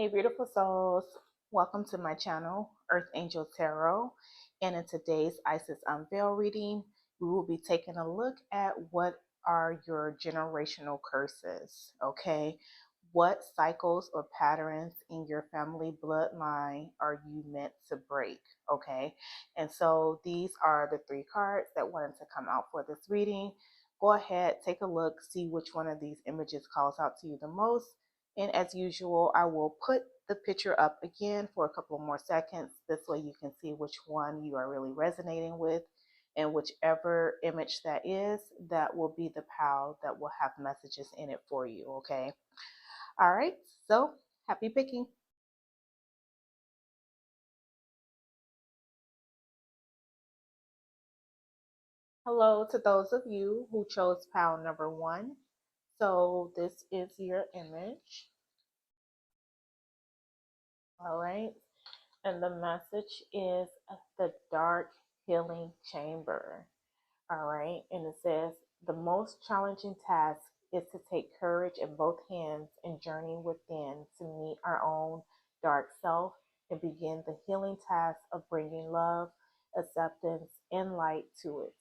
Hey, beautiful souls. Welcome to my channel, Earth Angel Tarot. And in today's Isis Unveiled reading, we will be taking a look at what are your generational curses, okay? What cycles or patterns in your family bloodline are you meant to break, okay? And so these are the three cards that wanted to come out for this reading. Go ahead, take a look, see which one of these images calls out to you the most. And as usual, I will put the picture up again for a couple more seconds. This way you can see which one you are really resonating with. And whichever image that is, that will be the pile that will have messages in it for you, okay? All right, so happy picking. Hello to those of you who chose pile number 1. So this is your image. All right. And the message is the dark healing chamber. All right. And it says the most challenging task is to take courage in both hands and journey within to meet our own dark self and begin the healing task of bringing love, acceptance, and light to it.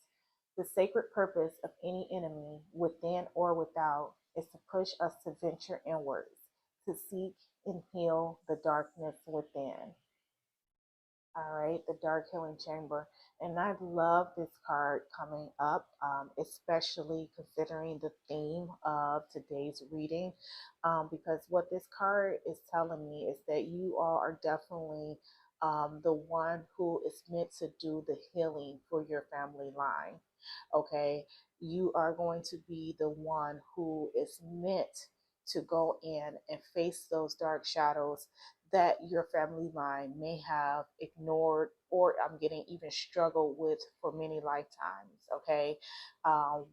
The sacred purpose of any enemy, within or without, is to push us to venture inwards, to seek and heal the darkness within. All right, the Dark Healing Chamber. And I love this card coming up, especially considering the theme of today's reading, because what this card is telling me is that you all are definitely the one who is meant to do the healing for your family line. Okay, you are going to be the one who is meant to go in and face those dark shadows that your family line may have ignored, or I'm getting even struggled with for many lifetimes, okay,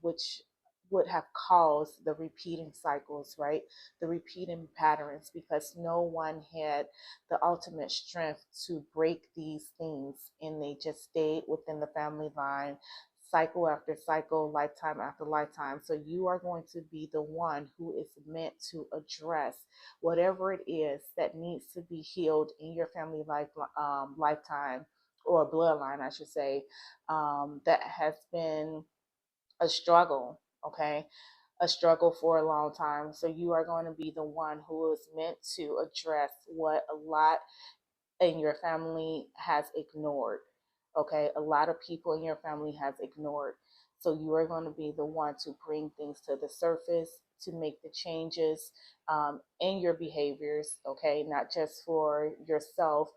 which would have caused the repeating cycles, right? The repeating patterns, because no one had the ultimate strength to break these things, and they just stayed within the family line cycle after cycle, lifetime after lifetime. So you are going to be the one who is meant to address whatever it is that needs to be healed in your family lifetime, or bloodline, I should say, that has been a struggle, okay? A struggle for a long time. So you are going to be the one who is meant to address what a lot in your family has ignored. Okay, a lot of people in your family has ignored. So you are going to be the one to bring things to the surface, to make the changes in your behaviors. Okay, not just for yourself,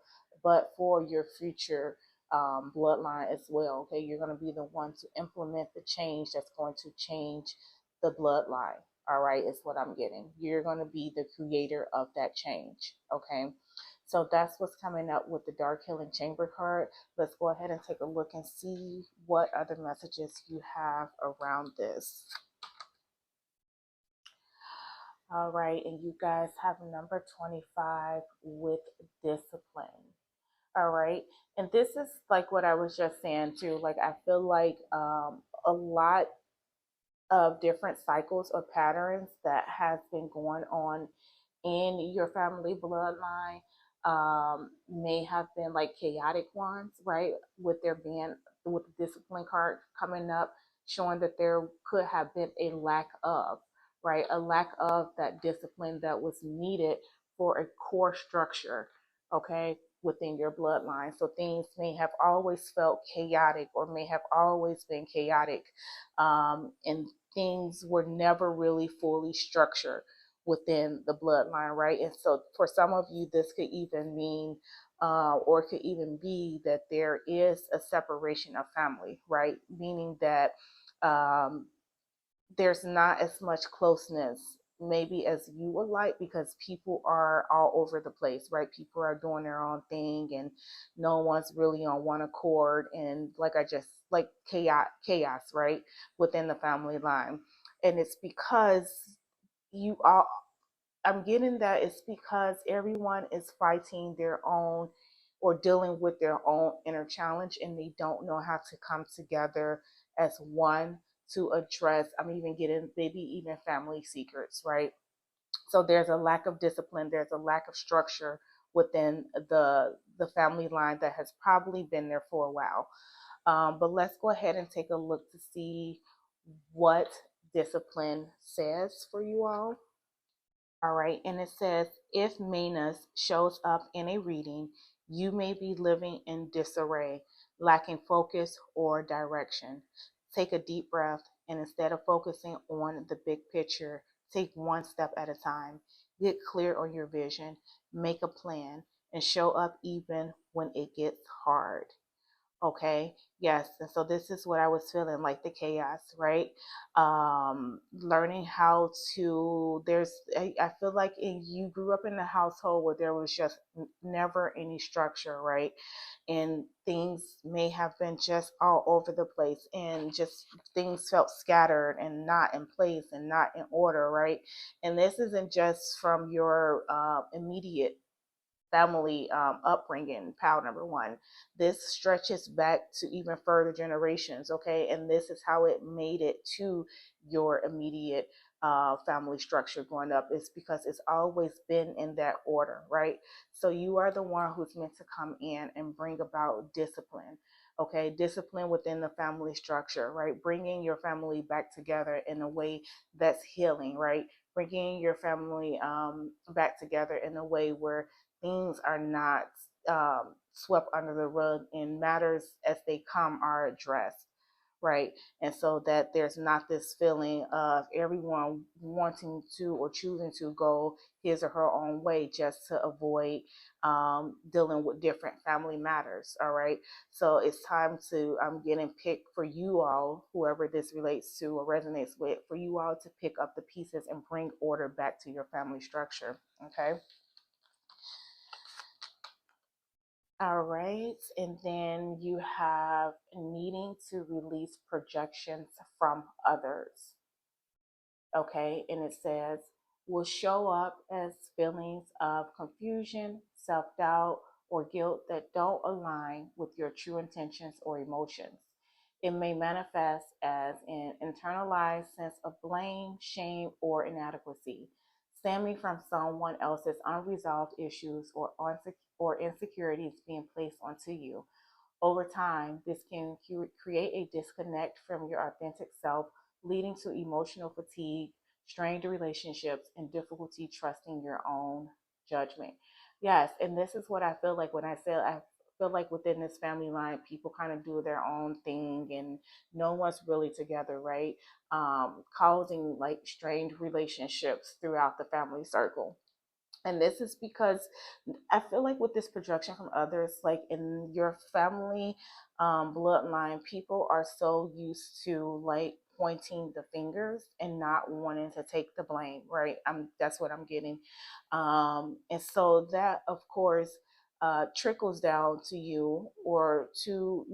but for your future bloodline as well. Okay, you're going to be the one to implement the change that's going to change the bloodline. All right, is what I'm getting. You're going to be the creator of that change. Okay. So that's what's coming up with the Dark Healing Chamber card. Let's go ahead and take a look and see what other messages you have around this. All right, and you guys have number 25 with discipline. All right, and this is like what I was just saying too. Like, I feel like a lot of different cycles or patterns that has been going on in your family bloodline may have been like chaotic ones, right? With there being, with the discipline card coming up, showing that there could have been a lack of, right? A lack of that discipline that was needed for a core structure, okay, within your bloodline. So things may have always felt chaotic, or may have always been chaotic, and things were never really fully structured within the bloodline, right? And so for some of you, this could even mean, or it could even be that there is a separation of family, right? Meaning that there's not as much closeness maybe as you would like, because people are all over the place, right? People are doing their own thing, and no one's really on one accord, and like I just like chaos, right, within the family line. And it's because you are, I'm getting that it's because everyone is fighting their own, or dealing with their own inner challenge, and they don't know how to come together as one to address. I'm even getting maybe even family secrets, right? So there's a lack of discipline, there's a lack of structure within the family line that has probably been there for a while. But let's go ahead and take a look to see what discipline says for you all. All right, and it says if Manus shows up in a reading, you may be living in disarray, lacking focus or direction. Take a deep breath, and instead of focusing on the big picture, take one step at a time. Get clear on your vision, make a plan, and show up even when it gets hard. Okay, yes. And so this is what I was feeling like, the chaos, right? Learning how to, I feel like you grew up in a household where there was just never any structure, right? And things may have been just all over the place, and just things felt scattered and not in place and not in order, right? And this isn't just from your immediate family upbringing, pal number one. This stretches back to even further generations, okay? And this is how it made it to your immediate family structure growing up. It's because it's always been in that order, right? So you are the one who's meant to come in and bring about discipline. Okay, discipline within the family structure, right? Bringing your family back together in a way that's healing, right? Bringing your family back together in a way where things are not swept under the rug, and matters as they come are addressed, right? And so that there's not this feeling of everyone wanting to or choosing to go his or her own way just to avoid dealing with different family matters. All right. So it's time to, I'm getting picked for you all, whoever this relates to or resonates with, for you all to pick up the pieces and bring order back to your family structure. Okay. All right. And then you have needing to release projections from others. Okay. And it says, will show up as feelings of confusion, self doubt, or guilt that don't align with your true intentions or emotions. It may manifest as an internalized sense of blame, shame, or inadequacy, stemming from someone else's unresolved issues or insecurities being placed onto you. Over time, this can create a disconnect from your authentic self, leading to emotional fatigue, strained relationships, and difficulty trusting your own judgment. Yes, and this is what I feel like when I say I feel like within this family line, people kind of do their own thing and no one's really together, right? Causing like strained relationships throughout the family circle. And this is because I feel like with this projection from others, like in your family bloodline, people are so used to like pointing the fingers and not wanting to take the blame, right? That's what I'm getting. And so that, of course, trickles down to you or to,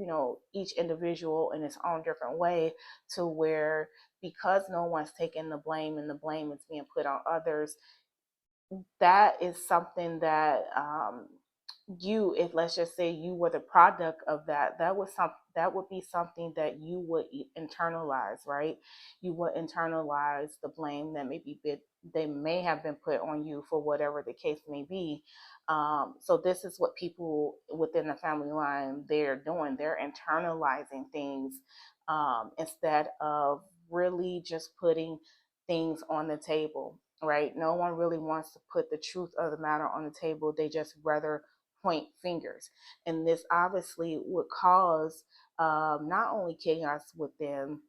each individual in its own different way, to where because no one's taking the blame and the blame is being put on others, that is something that you, if let's just say you were the product of that, that would be something that you would internalize, right? You would internalize the blame that they may have been put on you for whatever the case may be. So this is what people within the family line, they're doing, they're internalizing things, instead of really just putting things on the table, right? No one really wants to put the truth of the matter on the table. They just rather point fingers. And this obviously would cause not only chaos within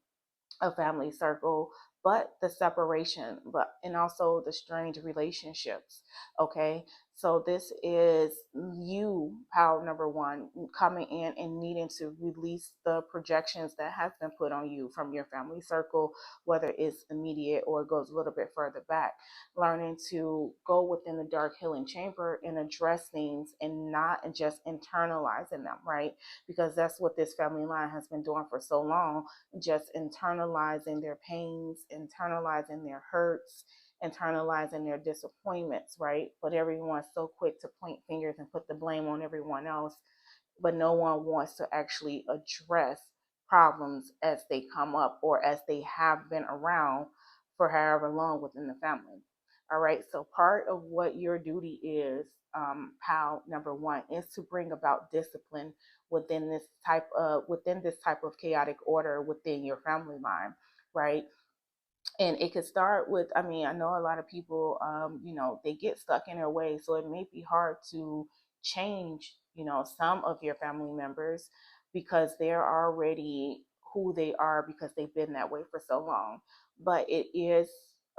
a family circle, but the separation, but and also the strange relationships. Okay. So this is you, power number one, coming in and needing to release the projections that has been put on you from your family circle, whether it's immediate or it goes a little bit further back. Learning to go within the dark healing chamber and address things and not just internalizing them, right? Because that's what this family line has been doing for so long, just internalizing their pains, internalizing their hurts, internalizing their disappointments, right? But everyone's so quick to point fingers and put the blame on everyone else, but no one wants to actually address problems as they come up or as they have been around for however long within the family. All right. So part of what your duty is, pal number one, is to bring about discipline within this type of chaotic order within your family line, right? And it could start with, I mean, I know a lot of people, they get stuck in their ways, so it may be hard to change, some of your family members because they're already who they are because they've been that way for so long. But it is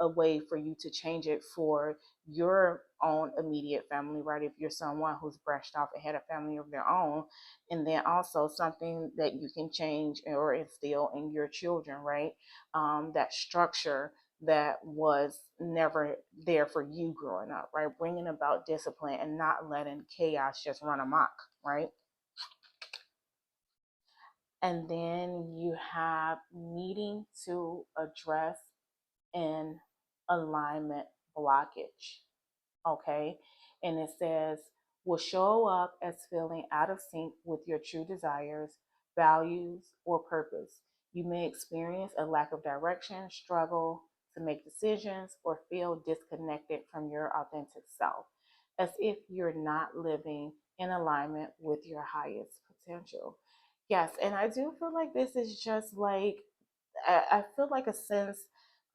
a way for you to change it for your own immediate family, right? If you're someone who's brushed off and had a family of their own, and then also something that you can change or instill in your children, right? That structure that was never there for you growing up, right? Bringing about discipline and not letting chaos just run amok, right? And then you have needing to address an alignment blockage, okay? And it says, will show up as feeling out of sync with your true desires, values, or purpose. You may experience a lack of direction, struggle to make decisions, or feel disconnected from your authentic self, as if you're not living in alignment with your highest potential. Yes, and I do feel like this is just like, I feel like a sense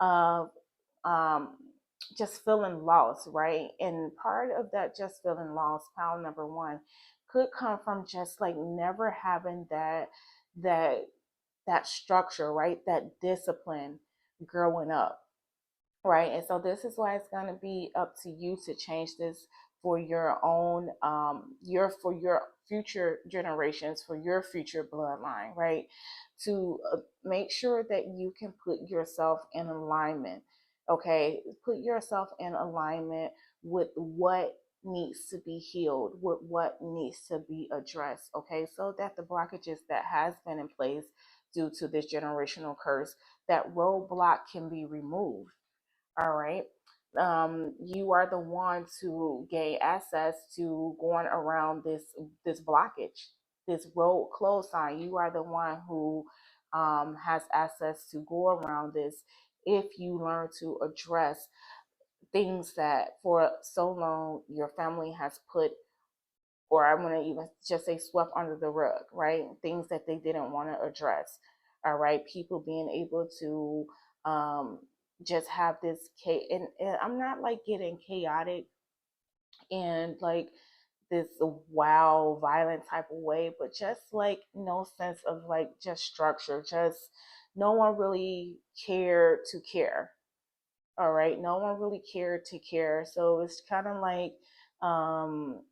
of um, just feeling lost, right? And part of that just feeling lost, pile number one, could come from just like never having that that structure, right? That discipline growing up, right? And so this is why it's going to be up to you to change this for your own, for your future generations, for your future bloodline, right? To make sure that you can put yourself in alignment. Okay, put yourself in alignment with what needs to be healed, with what needs to be addressed. Okay, so that the blockages that has been in place due to this generational curse, that roadblock can be removed. All right. You are the one to gain access to going around this blockage, this road closed sign. You are the one who has access to go around this if you learn to address things that for so long your family has put, or I'm going to even just say swept under the rug, right? Things that they didn't want to address. All right. People being able to just have this, and I'm not like getting chaotic and like this wow, violent type of way, but just like no sense of like just structure, just no one really cared to care. All right. No one really cared to care. So it's kind of like, um,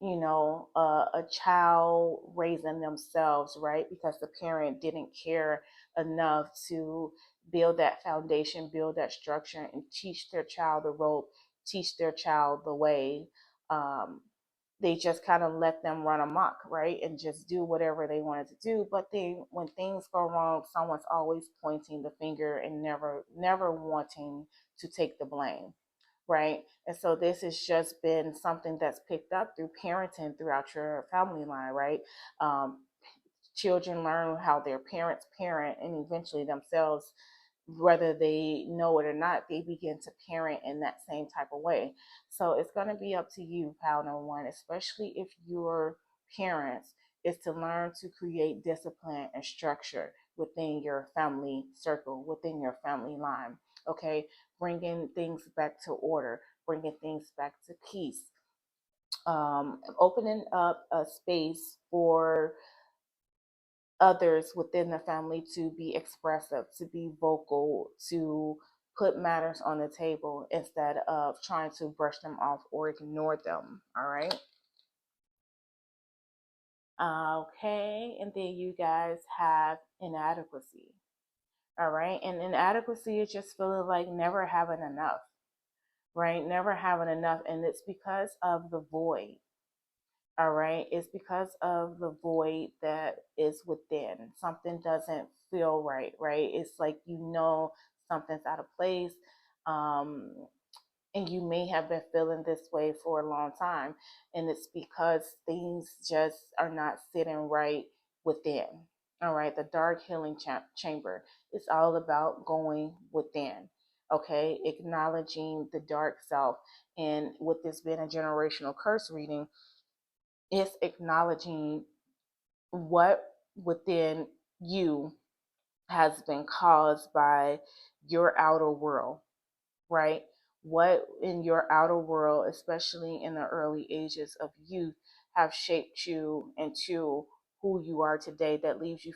a child raising themselves, right? Because the parent didn't care enough to build that foundation, build that structure, and teach their child the rope, teach their child the way. Um, they just kind of let them run amok, right? And just do whatever they wanted to do. But when things go wrong, someone's always pointing the finger and never wanting to take the blame, right? And so this has just been something that's picked up through parenting throughout your family line, right? Um, Children learn how their parents parent, and eventually themselves, whether they know it or not, they begin to parent in that same type of way. So it's going to be up to you, pal number one, especially if your parents, is to learn to create discipline and structure within your family circle, within your family line. Okay, bringing things back to order, bringing things back to peace, opening up a space for others within the family to be expressive, to be vocal, to put matters on the table instead of trying to brush them off or ignore them. All right. Okay. And then you guys have inadequacy. All right. And inadequacy is just feeling like never having enough, right? Never having enough. And it's because of the void. All right. It's because of the void that is within. Something doesn't feel right, right? It's like something's out of place. Um, and you may have been feeling this way for a long time. And it's because things just are not sitting right within. All right. The dark healing chamber. It's all about going within. Okay, acknowledging the dark self. And with this being a generational curse reading, it's acknowledging what within you has been caused by your outer world, right? What in your outer world, especially in the early ages of youth, have shaped you into who you are today that leaves you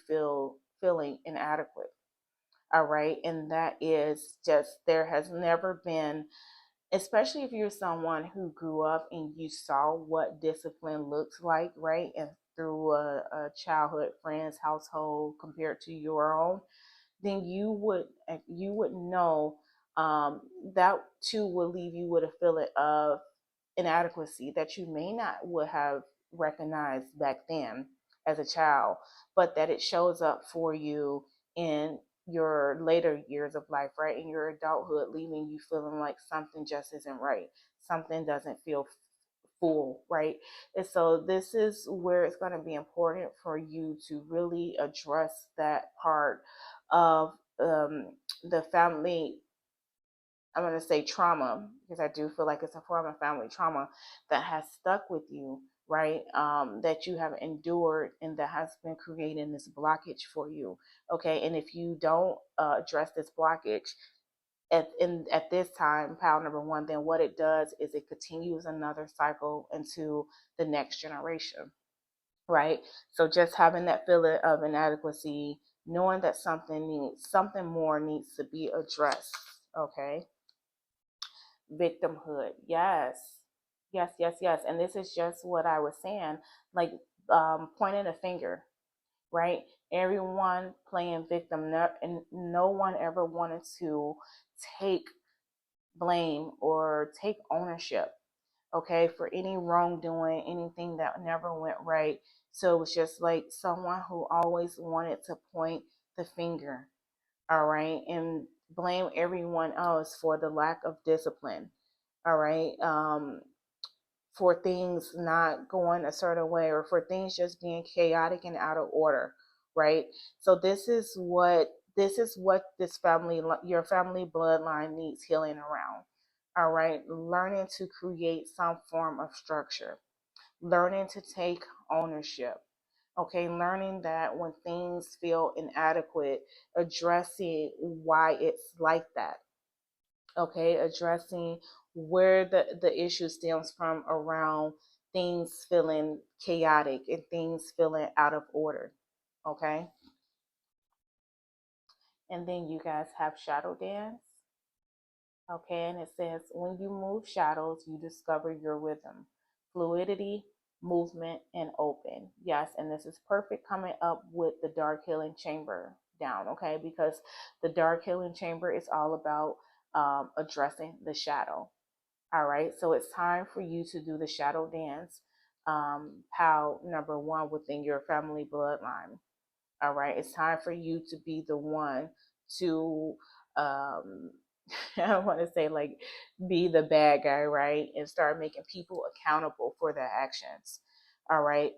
feeling inadequate. All right. And that is just, there has never been, especially if you're someone who grew up and you saw what discipline looks like, right? And through a childhood friend's household compared to your own, then you would know, um, that too will leave you with a feeling of inadequacy that you may not would have recognized back then as a child, but that it shows up for you in your later years of life, right? In your adulthood, leaving you feeling like something just isn't right. Something doesn't feel full, right? And so this is where it's going to be important for you to really address that part of the family. I'm going to say trauma, because I do feel like it's a form of family trauma that has stuck with you, right? That you have endured and that has been creating this blockage for you. Okay. And if you don't address this blockage at this time, pile number one, then what it does is it continues another cycle into the next generation, right? So just having that feeling of inadequacy, knowing that something more needs to be addressed. Okay. Victimhood. Yes. Yes, yes, yes. And this is just what I was saying, like pointing a finger, right? Everyone playing victim, and no one ever wanted to take blame or take ownership, okay, for any wrongdoing, anything that never went right. So it was just like someone who always wanted to point the finger, all right, and blame everyone else for the lack of discipline, all right, for things not going a certain way or for things just being chaotic and out of order, right? So this is what this family, your family bloodline needs healing around. All right, learning to create some form of structure, learning to take ownership. Okay, learning that when things feel inadequate, addressing why it's like that. Okay, addressing where the issue stems from around things feeling chaotic and things feeling out of order. Okay, and then you guys have shadow dance. Okay, and it says when you move shadows, you discover your rhythm, fluidity, movement, and open. Yes, and this is perfect coming up with the dark healing chamber down. Okay, because the dark healing chamber is all about addressing the shadow. All right, so it's time for you to do the shadow dance, pal number one within your family bloodline. All right, it's time for you to be the one to, um, I don't want to say like be the bad guy, right? And start making people accountable for their actions. All right,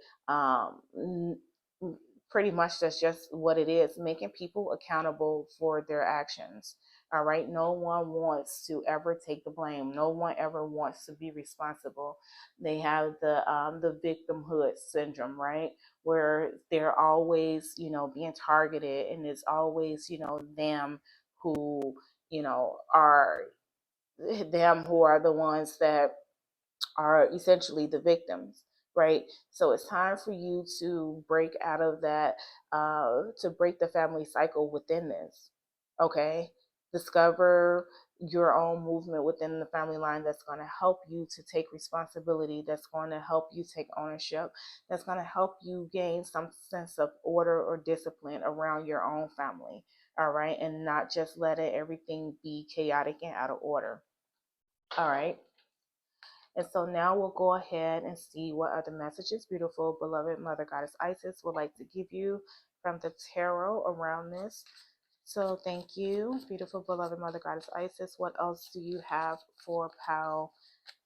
pretty much that's just what it is, making people accountable for their actions. All right, no one wants to ever take the blame, no one ever wants to be responsible. They have the victimhood syndrome, right, where they're always, being targeted, and it's always, them who, are them who are the ones that are essentially the victims, right? So it's time for you to break out of that, to break the family cycle within this, okay? Discover your own movement within the family line that's going to help you to take responsibility, that's going to help you take ownership, that's going to help you gain some sense of order or discipline around your own family, all right? And not just letting everything be chaotic and out of order, all right? And so now we'll go ahead and see what other messages beautiful, beloved Mother Goddess Isis would like to give you from the tarot around this. So thank you, beautiful, beloved Mother Goddess Isis. What else do you have for pal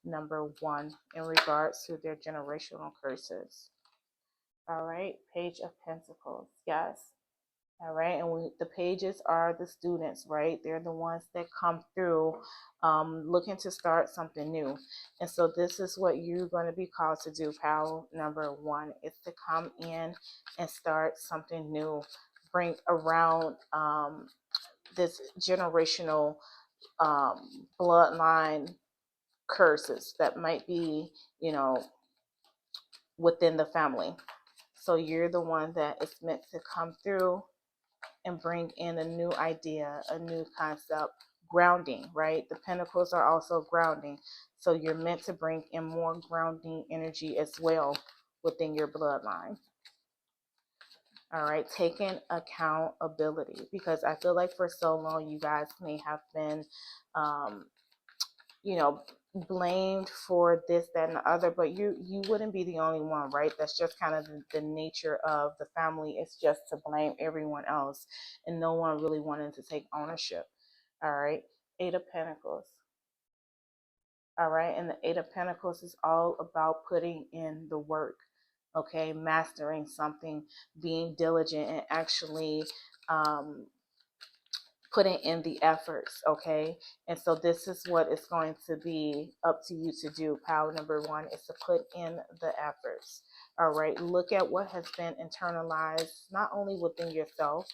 number one in regards to their generational curses? All right, Page of Pentacles. Yes. All right, and the pages are the students, right? They're the ones that come through looking to start something new. And so this is what you're going to be called to do. Pal number one is to come in and start something new, bring around this generational bloodline curses that might be, you know, within the family. So you're the one that is meant to come through and bring in a new idea, a new concept, grounding, right? The pentacles are also grounding. So you're meant to bring in more grounding energy as well within your bloodline. All right, taking accountability, because I feel like for so long you guys may have been um, you know, blamed for this, that, and the other, but you wouldn't be the only one, right? That's just kind of the nature of the family. It's just to blame everyone else and no one really wanting to take ownership. All right. Eight of Pentacles. All right. And the Eight of Pentacles is all about putting in the work. Okay. Mastering something, being diligent, and actually um, putting in the efforts, okay? And so this is what it's going to be up to you to do. Power number one is to put in the efforts. All right, look at what has been internalized, not only within yourself,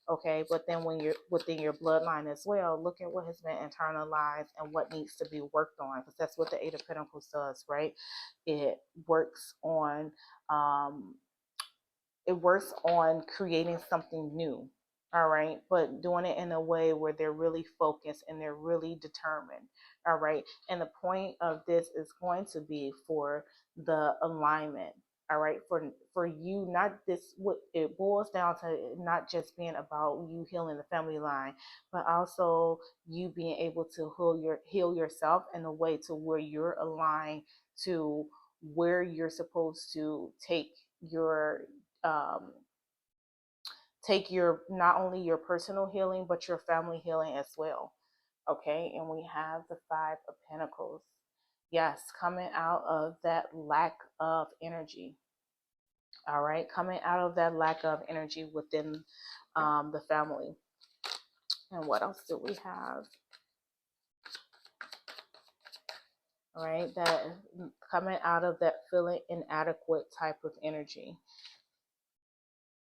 okay, but then when you're within your bloodline as well. Look at what has been internalized and what needs to be worked on, because that's what the Eight of Pentacles does, right? It works on um, creating something new. All right, but doing it in a way where they're really focused and they're really determined. All right, and the point of this is going to be for the alignment. All right, for you, not this, what it boils down to, not just being about you healing the family line, but also you being able to heal yourself in a way to where you're aligned to where you're supposed to um, take your, not only your personal healing but your family healing as well. Okay, and we have the Five of Pentacles. Yes, coming out of that lack of energy. All right, coming out of that lack of energy within the family. And what else do we have? All right, that coming out of that feeling inadequate type of energy.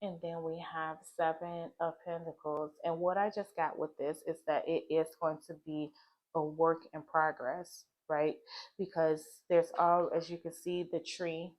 And then we have Seven of Pentacles. And what I just got with this is that it is going to be a work in progress, right? Because there's all, as you can see, the tree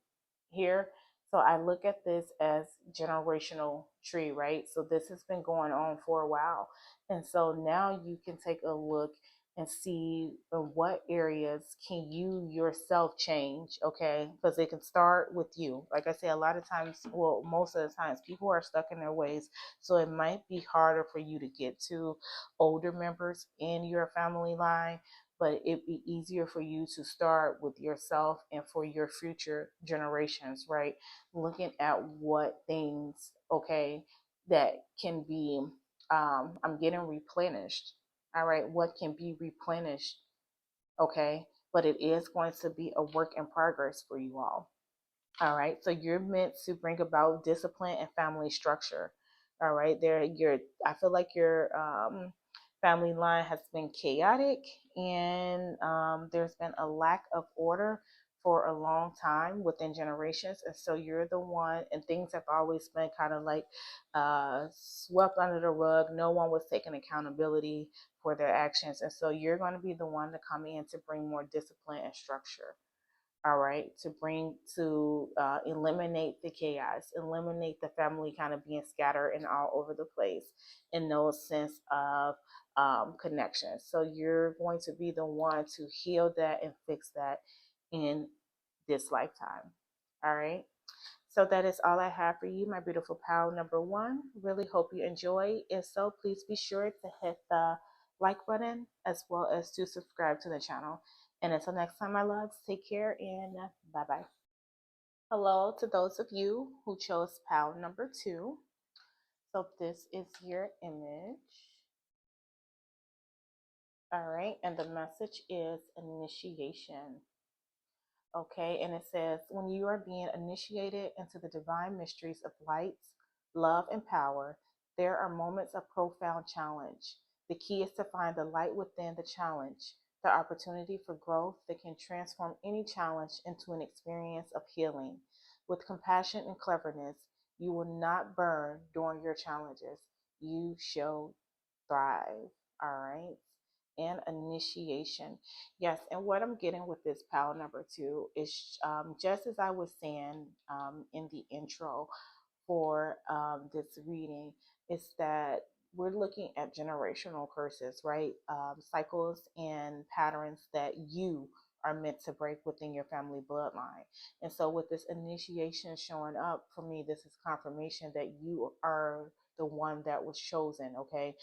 here. So I look at this as generational tree, right? So this has been going on for a while. And so now you can take a look and see in what areas can you yourself change, okay? Because it can start with you. Like I say, a lot of times, well, most of the times, people are stuck in their ways. So it might be harder for you to get to older members in your family line, but it'd be easier for you to start with yourself and for your future generations, right? Looking at what things, okay, that can be, I'm getting replenished. All right, what can be replenished, okay? But it is going to be a work in progress for you all. All right, so you're meant to bring about discipline and family structure. All right, I feel like your family line has been chaotic, and there's been a lack of order for a long time within generations. And so you're the one, and things have always been kind of like swept under the rug. No one was taking accountability for their actions. And so you're going to be the one to come in to bring more discipline and structure. All right, to eliminate the chaos, eliminate the family kind of being scattered and all over the place, and no sense of connection. So you're going to be the one to heal that and fix that in this lifetime. All right, so that is all I have for you, my beautiful pal number one. Really hope you enjoy. If so, please be sure to hit the like button as well as to subscribe to the channel. And until next time, my loves, take care and bye bye. Hello to those of you who chose pal number two. So this is your image. All right, and the message is initiation. Okay, and it says, when you are being initiated into the divine mysteries of light, love, and power, There are moments of profound challenge. The key is to find the light within the challenge, the opportunity for growth that can transform any challenge into an experience of healing. With compassion and cleverness, you will not burn during your challenges. You shall thrive. All right. And initiation. Yes. And what I'm getting with this pile number two is just as I was saying in the intro for this reading, is that we're looking at generational curses, right? Cycles and patterns that you are meant to break within your family bloodline. And so, with this initiation showing up for me, this is confirmation that you are the one that was chosen, okay,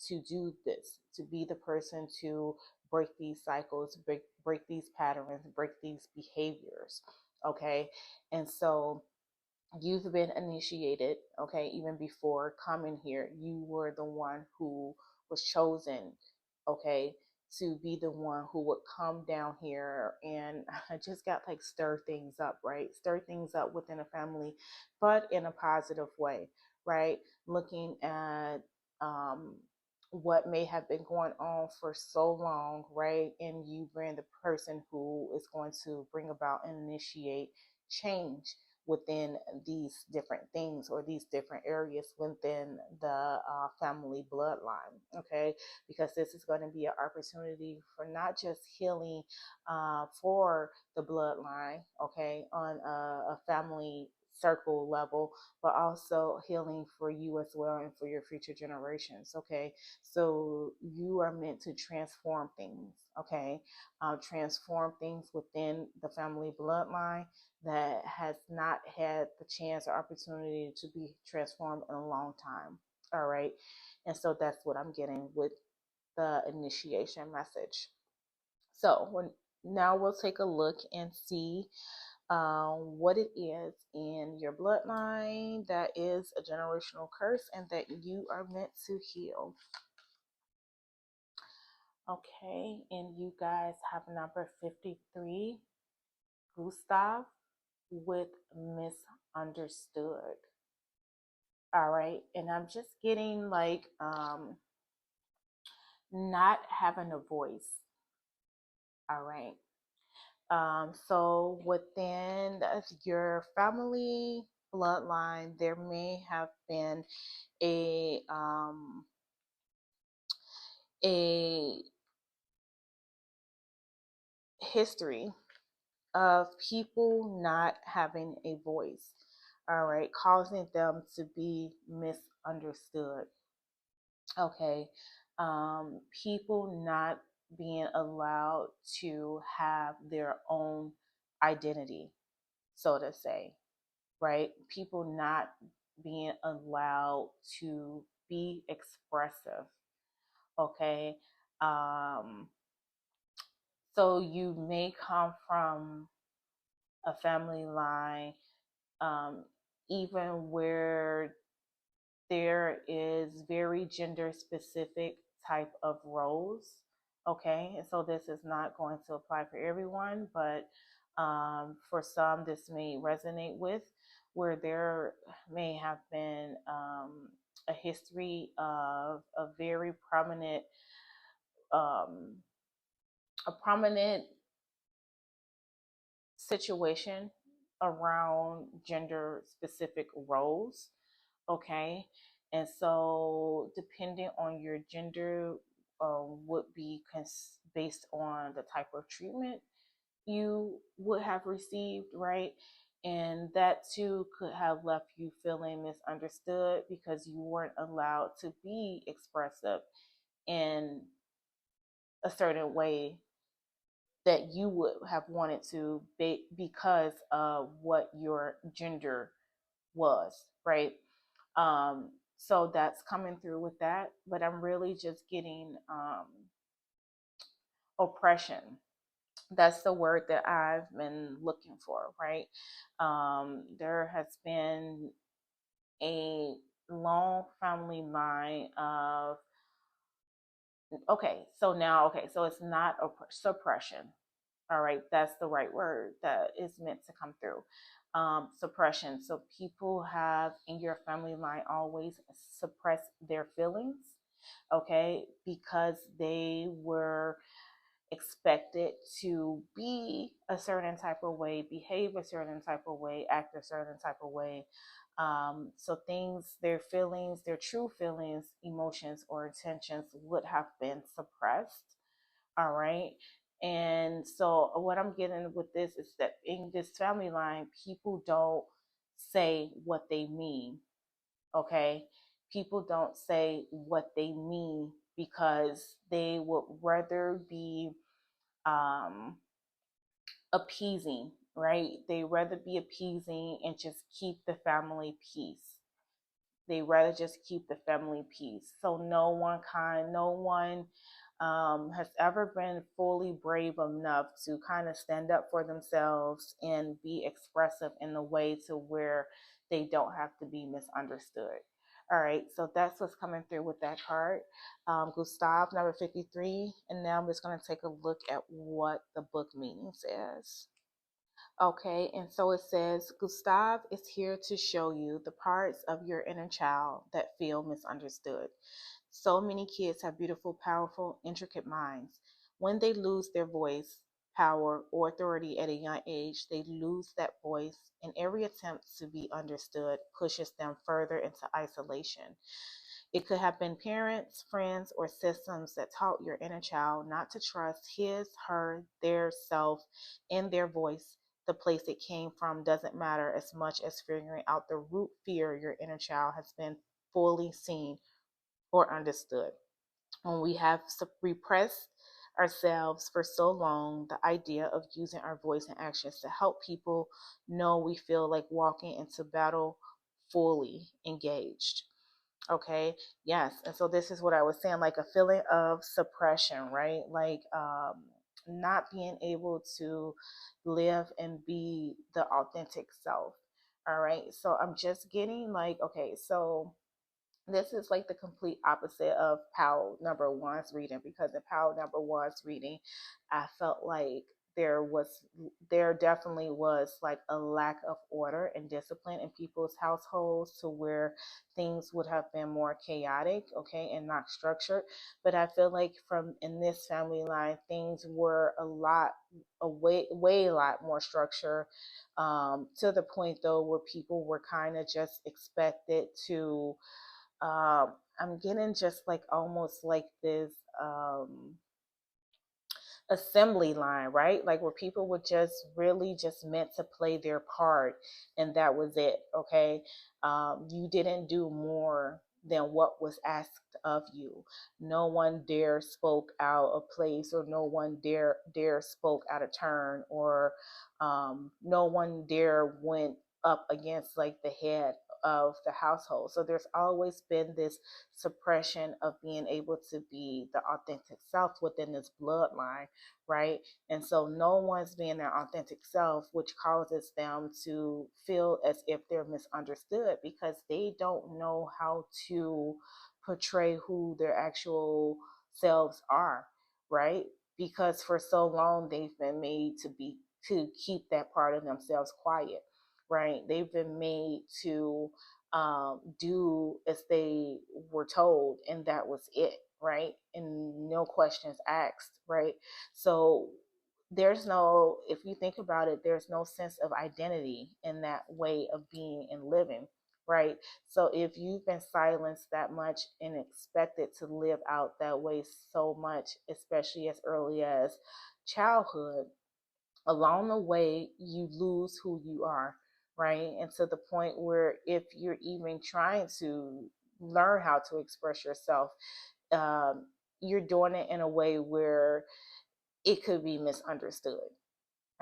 to do this, to be the person to break these cycles, break these patterns, break these behaviors, okay. And so you've been initiated, okay, even before coming here. You were the one who was chosen, okay, to be the one who would come down here and I just got like stir things up, right? Stir things up within a family, but in a positive way, right? Looking at um what may have been going on for so long, right? And you bring the person who is going to bring about and initiate change within these different things or these different areas within the family bloodline, okay? Because this is going to be an opportunity for not just healing for the bloodline, okay, on a family circle level, but also healing for you as well and for your future generations, okay? So you are meant to transform things, okay? Transform things within the family bloodline that has not had the chance or opportunity to be transformed in a long time. All right. And so that's what I'm getting with the initiation message. So now we'll take a look and see what it is in your bloodline that is a generational curse and that you are meant to heal. Okay. And you guys have number 53, Gustav, with misunderstood. All right. And I'm just getting like not having a voice. All right. So within your family bloodline, there may have been a history of people not having a voice, all right, causing them to be misunderstood. Okay. People not being allowed to have their own identity, so to say, right? People not being allowed to be expressive, okay? Um, so you may come from a family line, um, even where there is very gender specific type of roles, okay? And so this is not going to apply for everyone, but for some this may resonate with, where there may have been a history of a very prominent um, a prominent situation around gender specific roles, okay? And so, depending on your gender, would be based on the type of treatment you would have received, right? And that too could have left you feeling misunderstood because you weren't allowed to be expressive in a certain way that you would have wanted to be because of what your gender was, right? So that's coming through with that, but I'm really just getting oppression. That's the word that I've been looking for, right? There has been a long family line of, okay, so it's not suppression. All right, that's the right word that is meant to come through. suppression. So people have in your family line always suppressed their feelings, okay, because they were expected to be a certain type of way, behave a certain type of way, act a certain type of way. So things, their feelings, their true feelings, emotions, or intentions would have been suppressed. All right. And so what I'm getting with this is that in this family line, people don't say what they mean. Okay. People don't say what they mean because they would rather be um, appeasing, right? They rather be appeasing and just keep the family peace. They rather just keep the family peace. So no one has ever been fully brave enough to kind of stand up for themselves and be expressive in a way to where they don't have to be misunderstood. All right, so that's what's coming through with that card. Gustav, number 53. And now I'm just going to take a look at what the book meaning says. Okay, and so it says Gustav is here to show you the parts of your inner child that feel misunderstood. So many kids have beautiful, powerful, intricate minds. When they lose their voice, power, or authority at a young age, they lose that voice, and every attempt to be understood pushes them further into isolation. It could have been parents, friends, or systems that taught your inner child not to trust his, her, their self, and their voice. The place it came from doesn't matter as much as figuring out the root fear your inner child has been fully seen or understood. When we have repressed ourselves for so long, the idea of using our voice and actions to help people know we feel like walking into battle fully engaged. Okay, yes. And so this is what I was saying, like a feeling of suppression, right? Like not being able to live and be the authentic self. All right. So I'm just getting like, okay, so this is like the complete opposite of Powell number one's reading, because in Powell number one's reading, I felt like there definitely was like a lack of order and discipline in people's households to where things would have been more chaotic, okay, and not structured. But I feel like from in this family line, things were a lot more structured, to the point though where people were kind of just expected to I'm getting just like almost like this um, assembly line, right? Like where people were just really just meant to play their part and that was it, okay? You didn't do more than what was asked of you. No one dare spoke out of place, or no one dare spoke out of turn, or no one dare went up against like the head of the household. So there's always been this suppression of being able to be the authentic self within this bloodline, right? And so no one's being their authentic self, which causes them to feel as if they're misunderstood because they don't know how to portray who their actual selves are, right? Because for so long they've been made to keep that part of themselves quiet, right? They've been made to do as they were told, and that was it, right? And no questions asked, right? So there's no, if you think about it, there's no sense of identity in that way of being and living, right? So if you've been silenced that much and expected to live out that way so much, especially as early as childhood, along the way you lose who you are, right? And to the point where if you're even trying to learn how to express yourself, um, you're doing it in a way where it could be misunderstood.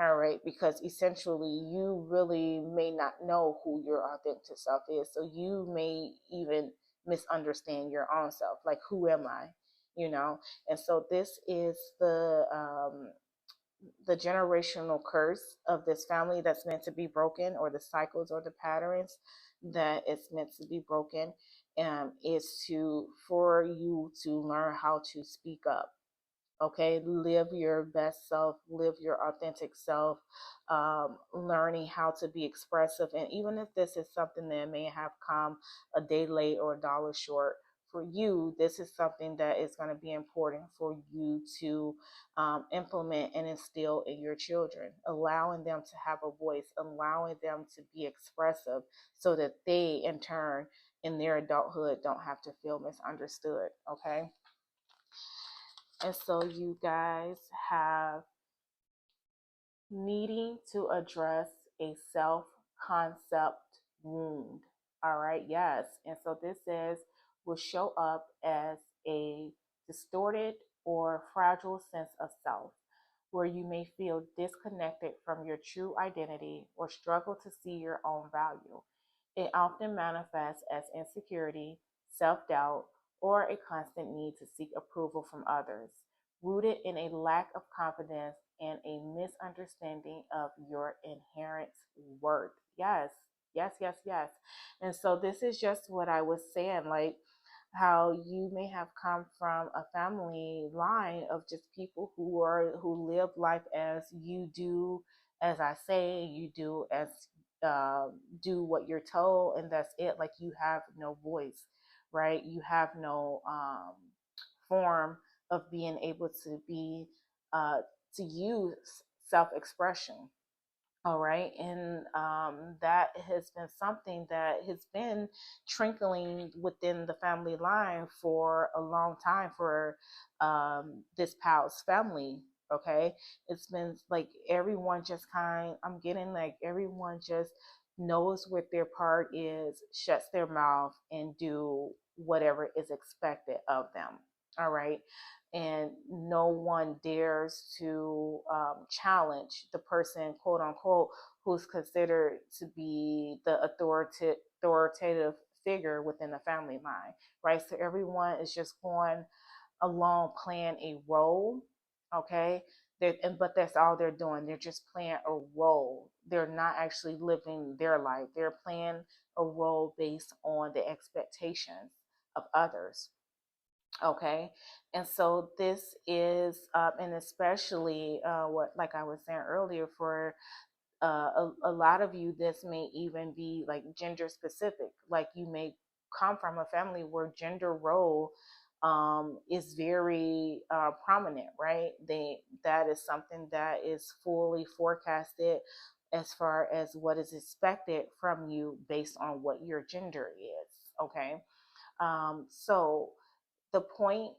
All right, because essentially you really may not know who your authentic self is. So you may even misunderstand your own self. Like, who am I? You know? And so this is the generational curse of this family that's meant to be broken, or the cycles or the patterns that it's meant to be broken, is to for you to learn how to speak up, Okay, live your best self, live your authentic self, learning how to be expressive. And even if this is something that may have come a day late or a dollar short, for you, this is something that is going to be important for you to implement and instill in your children, allowing them to have a voice, allowing them to be expressive so that they, in turn, in their adulthood, don't have to feel misunderstood. Okay. And so you guys have needing to address a self concept wound. All right, yes. And so this is will show up as a distorted or fragile sense of self, where you may feel disconnected from your true identity or struggle to see your own value. It often manifests as insecurity, self doubt, or a constant need to seek approval from others, rooted in a lack of confidence and a misunderstanding of your inherent worth. Yes, yes, yes, yes. And so this is just what I was saying, like how you may have come from a family line of just people who live life as you do, as I say, you do as uh, do what you're told, and that's it. Like you have no voice, right? You have no form of being able to be uh, to use self-expression. All right. And that has been something that has been trickling within the family line for a long time for this Powell's family. Okay. It's been like everyone just I'm getting like everyone just knows what their part is, shuts their mouth, and do whatever is expected of them. All right. And no one dares to challenge the person, quote unquote, who's considered to be the authoritative figure within the family line, right? So everyone is just going along playing a role, okay? But that's all they're doing. They're just playing a role. They're not actually living their life. They're playing a role based on the expectations of others. Okay, and so this is, and especially what, like I was saying earlier, for a lot of you, this may even be like gender specific. Like you may come from a family where gender role is very prominent, right? That is something that is fully forecasted as far as what is expected from you based on what your gender is. Okay, so the point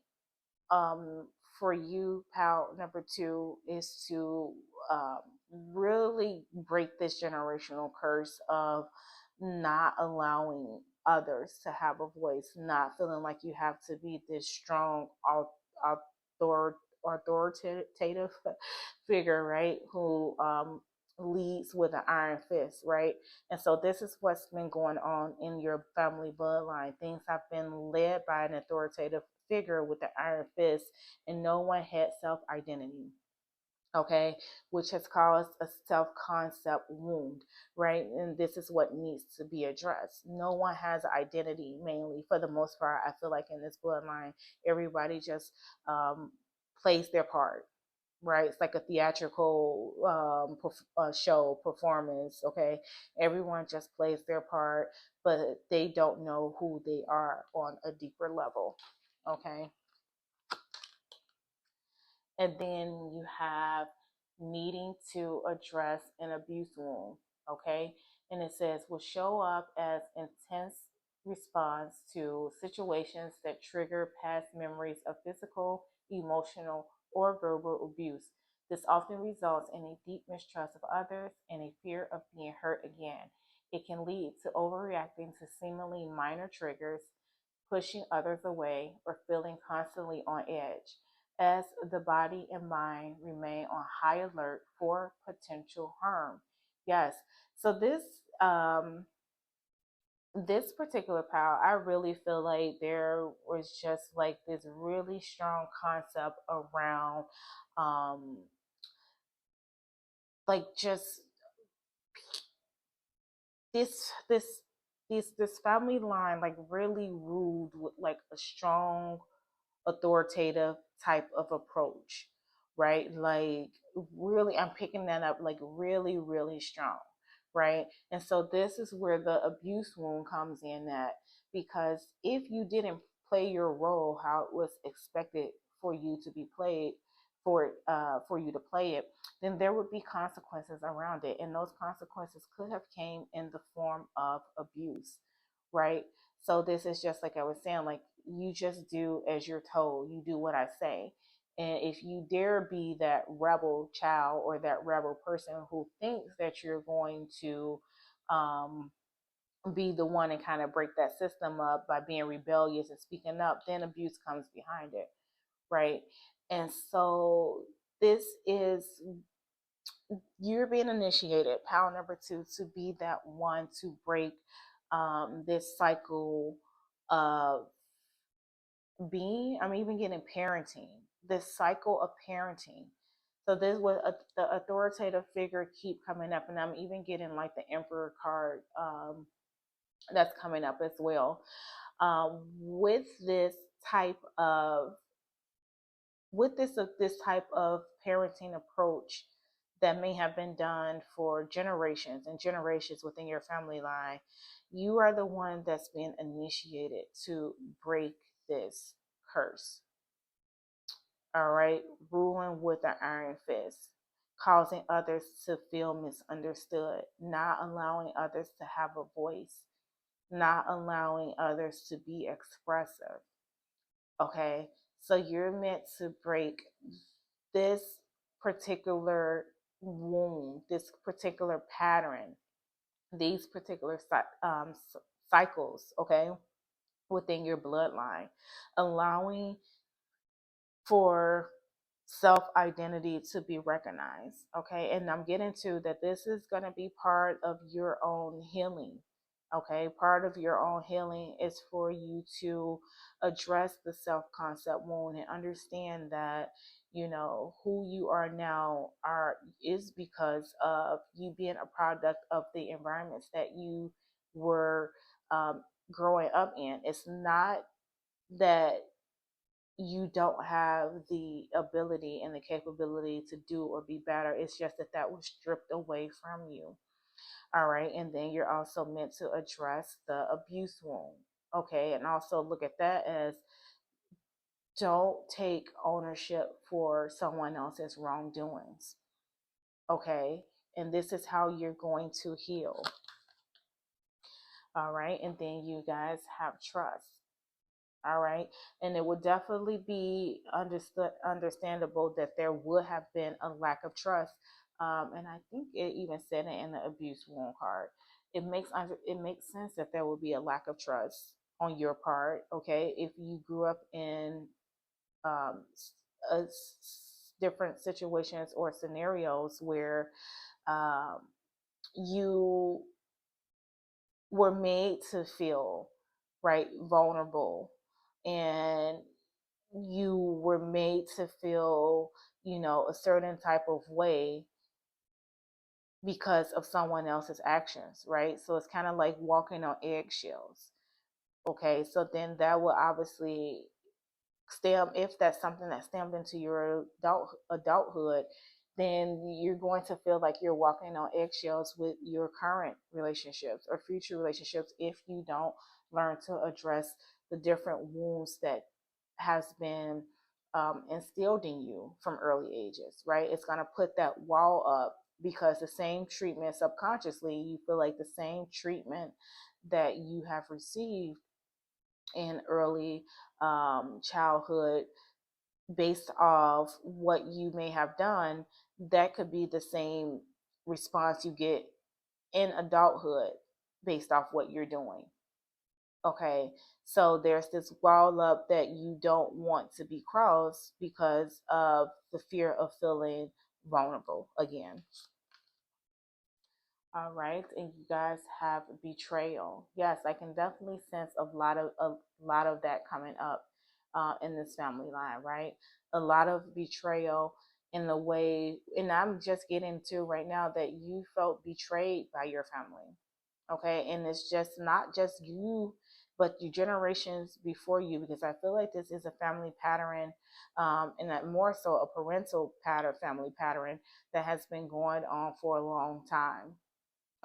um, for you, pal, number two, is to um, really break this generational curse of not allowing others to have a voice, not feeling like you have to be this strong, authoritative figure, right? Who leads with an iron fist, right? And so this is what's been going on in your family bloodline. Things have been led by an authoritative figure with the iron fist, and no one had self identity. Okay, which has caused a self concept wound, right? And this is what needs to be addressed. No one has identity, mainly for the most part. I feel like in this bloodline, everybody just plays their part, right? It's like a theatrical show performance. Okay, everyone just plays their part, but they don't know who they are on a deeper level. Okay, and then you have needing to address an abuse wound. Okay, and it says will show up as intense response to situations that trigger past memories of physical, emotional, or verbal abuse. This often results in a deep mistrust of others and a fear of being hurt again. It can lead to overreacting to seemingly minor triggers, pushing others away, or feeling constantly on edge, as the body and mind remain on high alert for potential harm. Yes. So this particular power, I really feel like there was just like this really strong concept around um like just this this this family line like really ruled with like a strong authoritative type of approach, right? Like, really, I'm picking that up like really, really strong, right? And so this is where the abuse wound comes in at, because if you didn't play your role how it was expected for you to be played, for you to play it, then there would be consequences around it, and those consequences could have came in the form of abuse, right? So this is just like I was saying, like, you just do as you're told, you do what I say. And if you dare be that rebel child or that rebel person who thinks that you're going to um, be the one and kind of break that system up by being rebellious and speaking up, then abuse comes behind it, right? And so this is, you're being initiated, power number two, to be that one to break this cycle of being, I'm even getting parenting, this cycle of parenting. So this was the authoritative figure keep coming up, and I'm even getting like the emperor card that's coming up as well. With this type of this type of parenting approach that may have been done for generations and generations within your family line, you are the one that's been initiated to break this curse. All right, ruling with an iron fist, causing others to feel misunderstood, not allowing others to have a voice, not allowing others to be expressive. Okay, so you're meant to break this particular wound, this particular pattern, these particular cycles, okay, within your bloodline, allowing for self identity to be recognized. Okay. And I'm getting to that this is going to be part of your own healing. Okay. Part of your own healing is for you to address the self concept wound and understand that, you know, who you are now is because of you being a product of the environments that you were growing up in. It's not that you don't have the ability and the capability to do or be better. It's just that that was stripped away from you. All right. And then you're also meant to address the abuse wound. Okay. And also look at that as, don't take ownership for someone else's wrongdoings. Okay. And this is how you're going to heal. All right. And then you guys have trust. All right. And it would definitely be understandable that there would have been a lack of trust. And I think it even said it in the abuse wound card. It makes sense that there would be a lack of trust on your part. Okay. If you grew up in um, different situations or scenarios where um, you were made to feel right vulnerable, and you were made to feel, you know, a certain type of way because of someone else's actions, right? So it's kind of like walking on eggshells. Okay, so then that will obviously stem, if that's something that stemmed into your adulthood, then you're going to feel like you're walking on eggshells with your current relationships or future relationships if you don't learn to address the different wounds that has been instilled in you from early ages, right? It's going to put that wall up because the same treatment, subconsciously you feel like the same treatment that you have received in early childhood, based off what you may have done, that could be the same response you get in adulthood based off what you're doing. Okay, so there's this wall up that you don't want to be crossed because of the fear of feeling vulnerable again. All right, and you guys have betrayal. Yes, I can definitely sense a lot of that coming up in this family line, right? A lot of betrayal in the way, and I'm just getting to right now that you felt betrayed by your family. Okay, and it's just not just you but the generations before you, because I feel like this is a family pattern, and that more so a parental pattern, family pattern that has been going on for a long time.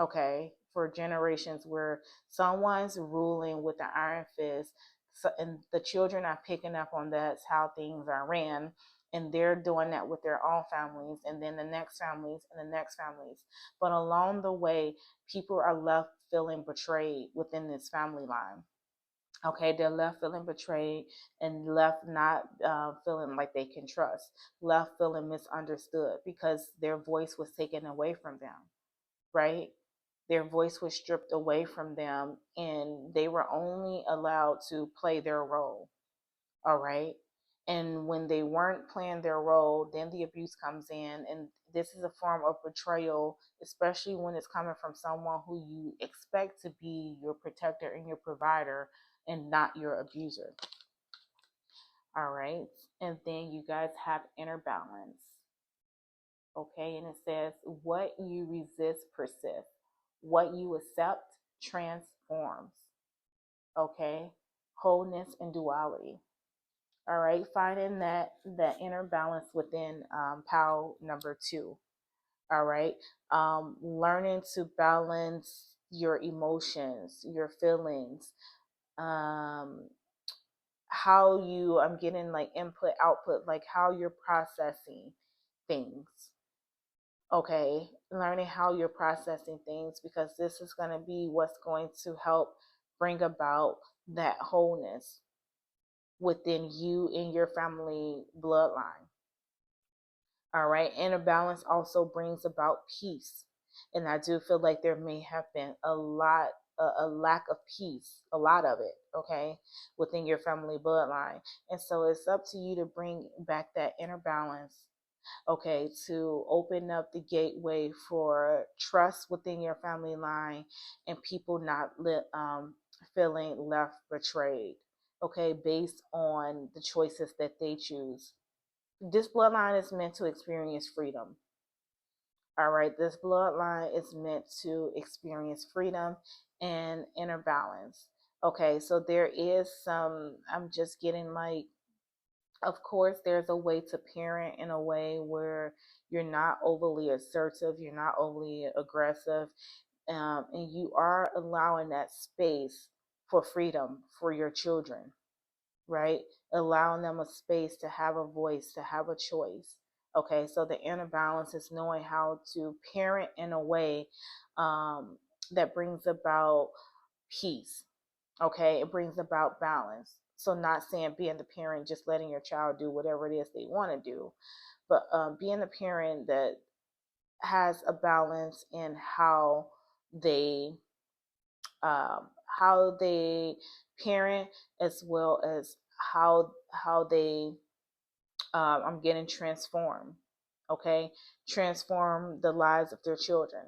Okay, for generations where someone's ruling with the iron fist, so, and the children are picking up on that's how things are ran, and they're doing that with their own families, and then the next families and the next families. But along the way, people are left feeling betrayed within this family line. Okay, they're left feeling betrayed and left not feeling like they can trust, left feeling misunderstood because their voice was taken away from them, right? Their voice was stripped away from them and they were only allowed to play their role. All right. And when they weren't playing their role, then the abuse comes in. And this is a form of betrayal, especially when it's coming from someone who you expect to be your protector and your provider and not your abuser. All right. And then you guys have inner balance. Okay. And it says, what you resist persists, what you accept transforms. Okay. Wholeness and duality. All right, finding that inner balance within POW number 2. All right, learning to balance your emotions, your feelings, um, how you, I'm getting like input output, like how you're processing things. Okay, learning how you're processing things, because this is going to be what's going to help bring about that wholeness within you and your family bloodline. All right. Inner balance also brings about peace. And I do feel like there may have been a lack of peace, a lot of it, okay, within your family bloodline. And so it's up to you to bring back that inner balance, okay, to open up the gateway for trust within your family line and people not feeling left betrayed, okay, based on the choices that they choose. This bloodline is meant to experience freedom. All right, this bloodline is meant to experience freedom and inner balance. Okay, so there is some, I'm just getting like, of course, there's a way to parent in a way where you're not overly assertive, you're not overly aggressive, and you are allowing that space for freedom for your children, right? Allowing them a space to have a voice, to have a choice. Okay, so the inner balance is knowing how to parent in a way that brings about peace. Okay, it brings about balance. So, not saying being the parent, just letting your child do whatever it is they want to do, but being the parent that has a balance in they how they parent, as well as how they I'm getting transform. Okay, transform the lives of their children.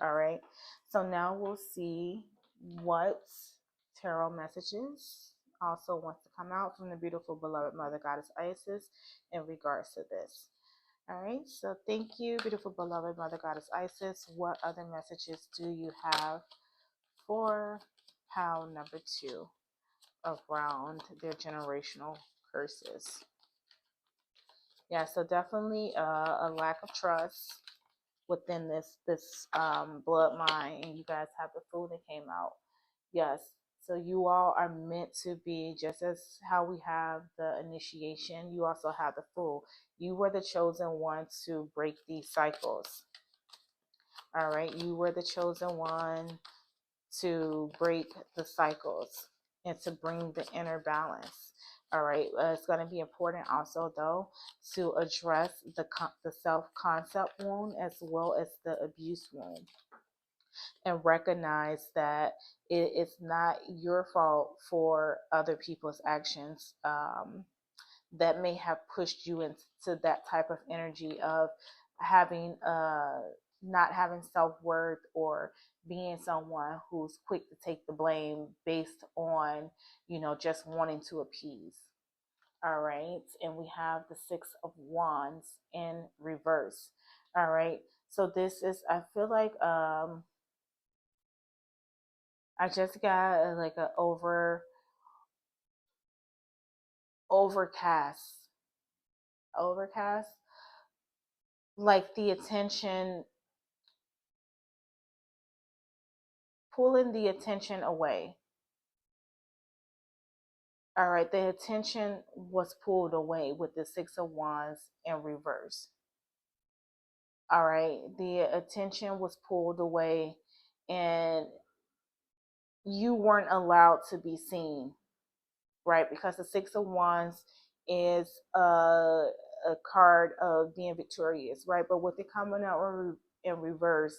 All right. So now we'll see what tarot messages also wants to come out from the beautiful beloved Mother Goddess Isis in regards to this. All right. So thank you, beautiful beloved Mother Goddess Isis. What other messages do you have for POW number 2 around their generational curses? Yeah, so definitely a lack of trust within this bloodline, and you guys have the food that came out. Yes, so you all are meant to be, just as how we have the initiation, you also have the fool. You were the chosen one to break these cycles. All right, you were the chosen one to break the cycles and to bring the inner balance. All right, it's going to be important also, though, to address the self-concept wound as well as the abuse wound, and recognize that it is not your fault for other people's actions that may have pushed you into that type of energy of having not having self-worth, or being someone who's quick to take the blame based on just wanting to appease. All right, and we have the 6 of Wands in reverse. All right, so this is, I feel like I just got like a overcast, overcast, like the attention, pulling the attention away. All right, the attention was pulled away with the Six of Wands in reverse. All right, the attention was pulled away, and you weren't allowed to be seen, right? Because the Six of Wands is a card of being victorious, right? But with it coming out in reverse,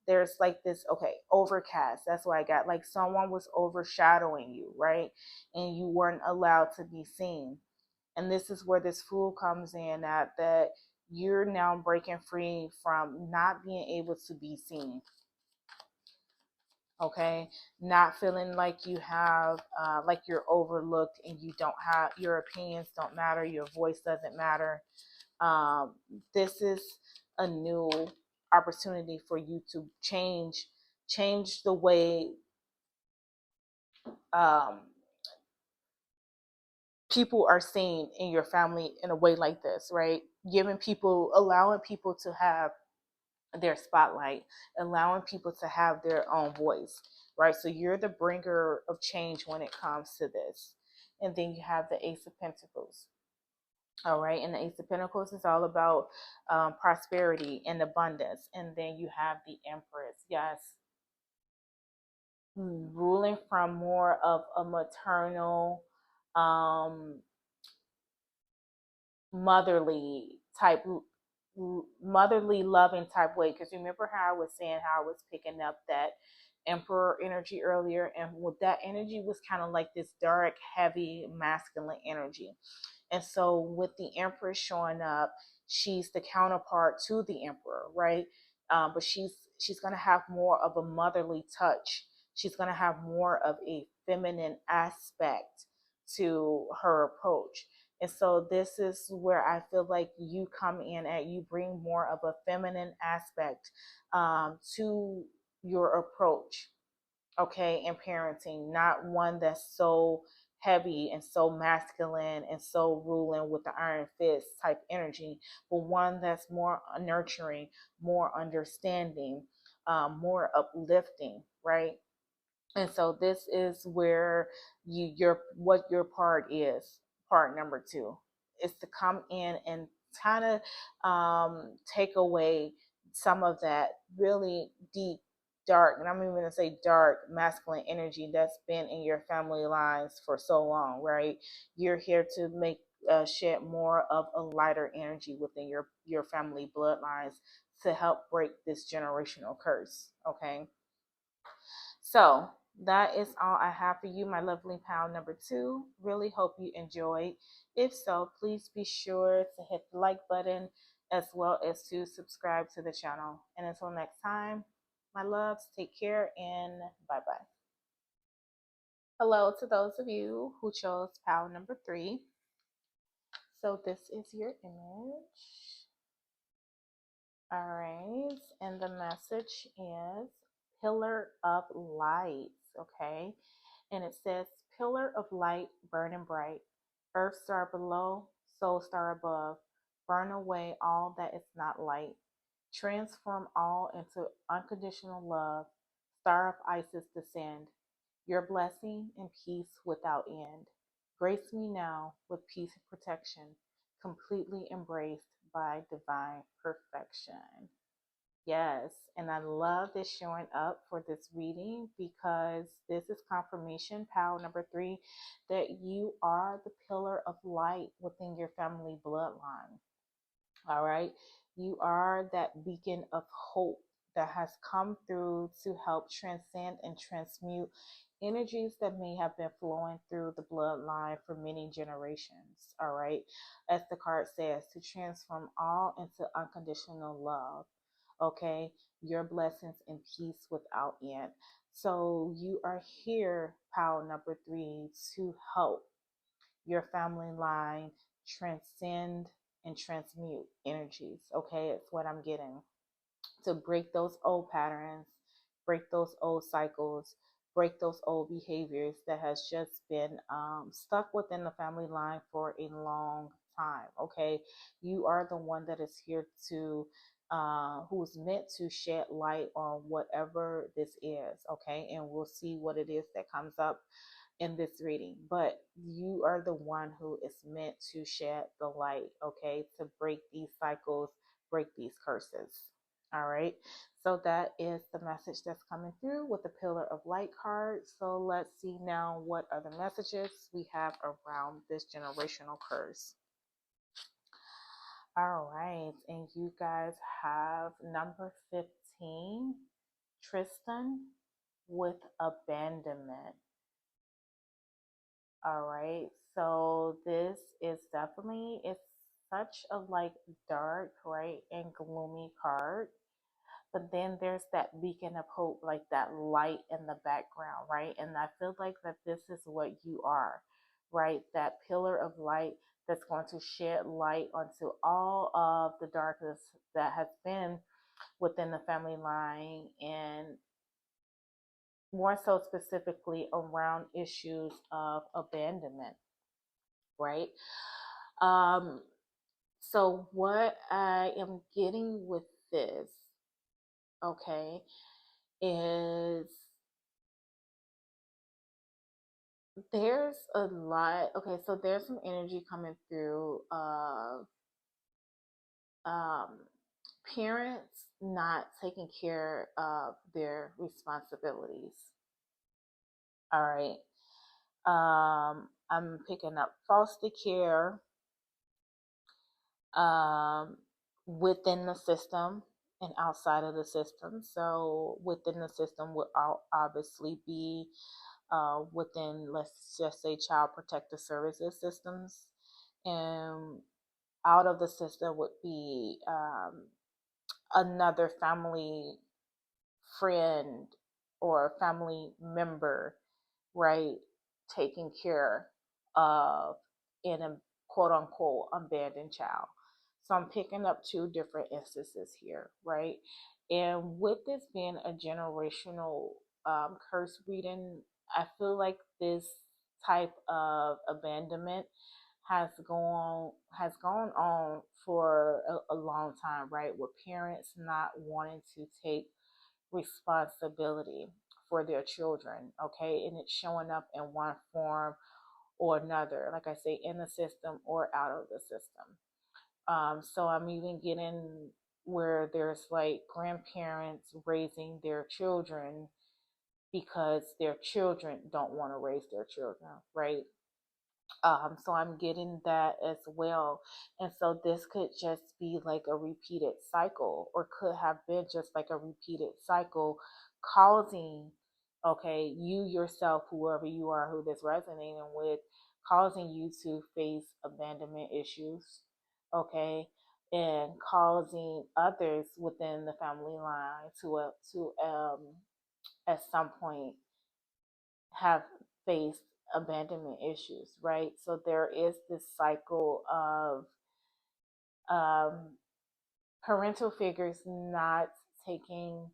there's like this, okay, overcast. That's what I got. Like someone was overshadowing you, right? And you weren't allowed to be seen. And this is where this Fool comes in, that you're now breaking free from not being able to be seen. Okay, not feeling like you have like you're overlooked, and you don't have, your opinions don't matter, your voice doesn't matter. um, this is a new opportunity for you to change the way um, people are seen in your family in a way like this, right? Allowing people to have their spotlight, allowing people to have their own voice, right? So you're the bringer of change when it comes to this. And then you have the Ace of Pentacles. All right. And the Ace of Pentacles is all about prosperity and abundance. And then you have the Empress. Yes. Ruling from more of a maternal, um, motherly type, motherly loving type way. Because remember how I was saying how I was picking up that Emperor energy earlier, and with that energy was kind of like this dark, heavy, masculine energy. And so with the Empress showing up, she's the counterpart to the Emperor, right? But she's gonna have more of a motherly touch. She's gonna have more of a feminine aspect to her approach. And so this is where I feel like you come in at, you bring more of a feminine aspect to your approach, okay, in parenting, not one that's so heavy and so masculine and so ruling with the iron fist type energy, but one that's more nurturing, more understanding, more uplifting, right? And so this is where your what your part is. Part number two is to come in and kind of take away some of that really deep, dark, and I'm even gonna say dark masculine energy that's been in your family lines for so long, right? You're here to make shed more of a lighter energy within your family bloodlines to help break this generational curse. Okay, so that is all I have for you, my lovely pal number two. Really hope you enjoyed. If so, please be sure to hit the like button as well as to subscribe to the channel. And until next time, my loves, take care and bye bye. Hello to those of you who chose pal number three. So this is your image. All right. And the message is Pillar of Light. Okay. And it says, Pillar of light burning bright, earth star below, soul star above, burn away all that is not light, transform all into unconditional love, star of Isis descend, your blessing and peace without end. Grace me now with peace and protection, completely embraced by divine perfection. Yes, and I love this showing up for this reading because this is confirmation, pal number three, that you are the pillar of light within your family bloodline. All right, you are that beacon of hope that has come through to help transcend and transmute energies that may have been flowing through the bloodline for many generations. All right, as the card says, to transform all into unconditional love. Okay, your blessings and peace without end. So you are here, pile number three, to help your family line transcend and transmute energies. Okay, it's what I'm getting. To break those old patterns, break those old cycles, break those old behaviors that has just been stuck within the family line for a long time. Okay, you are the one that is here to who's meant to shed light on whatever this is. Okay, and we'll see what it is that comes up in this reading, but you are the one who is meant to shed the light, okay, to break these cycles, break these curses. All right, so that is the message that's coming through with the Pillar of Light card. So let's see now what other messages we have around this generational curse. All right, and you guys have number 15, Tristan, with abandonment. All right. So this is definitely, it's such a like dark, right, and gloomy card. But then there's that beacon of hope, like that light in the background, right? And I feel like that this is what you are, right? That pillar of light that's going to shed light onto all of the darkness that has been within the family line, and more so specifically around issues of abandonment, right? Um, so what I am getting with this, okay, is there's a lot. Okay, so there's some energy coming through of um, parents not taking care of their responsibilities. All right. I'm picking up foster care, um, within the system and outside of the system. So within the system would obviously be within, let's just say, child protective services systems, and out of the system would be another family friend or family member, right, taking care of in a quote unquote abandoned child. So I'm picking up two different instances here, right? And with this being a generational curse reading, I feel like this type of abandonment has gone on for a long time, right? With parents not wanting to take responsibility for their children, okay? And it's showing up in one form or another, like I say, in the system or out of the system. So I'm even getting where there's like grandparents raising their children because their children don't want to raise their children, right? So I'm getting that as well. And so this could just be like a repeated cycle, or could have been just like a repeated cycle, causing, okay, you yourself, whoever you are, who this resonating with, causing you to face abandonment issues, okay, and causing others within the family line to at some point have faced abandonment issues, right? So there is this cycle of um, parental figures not taking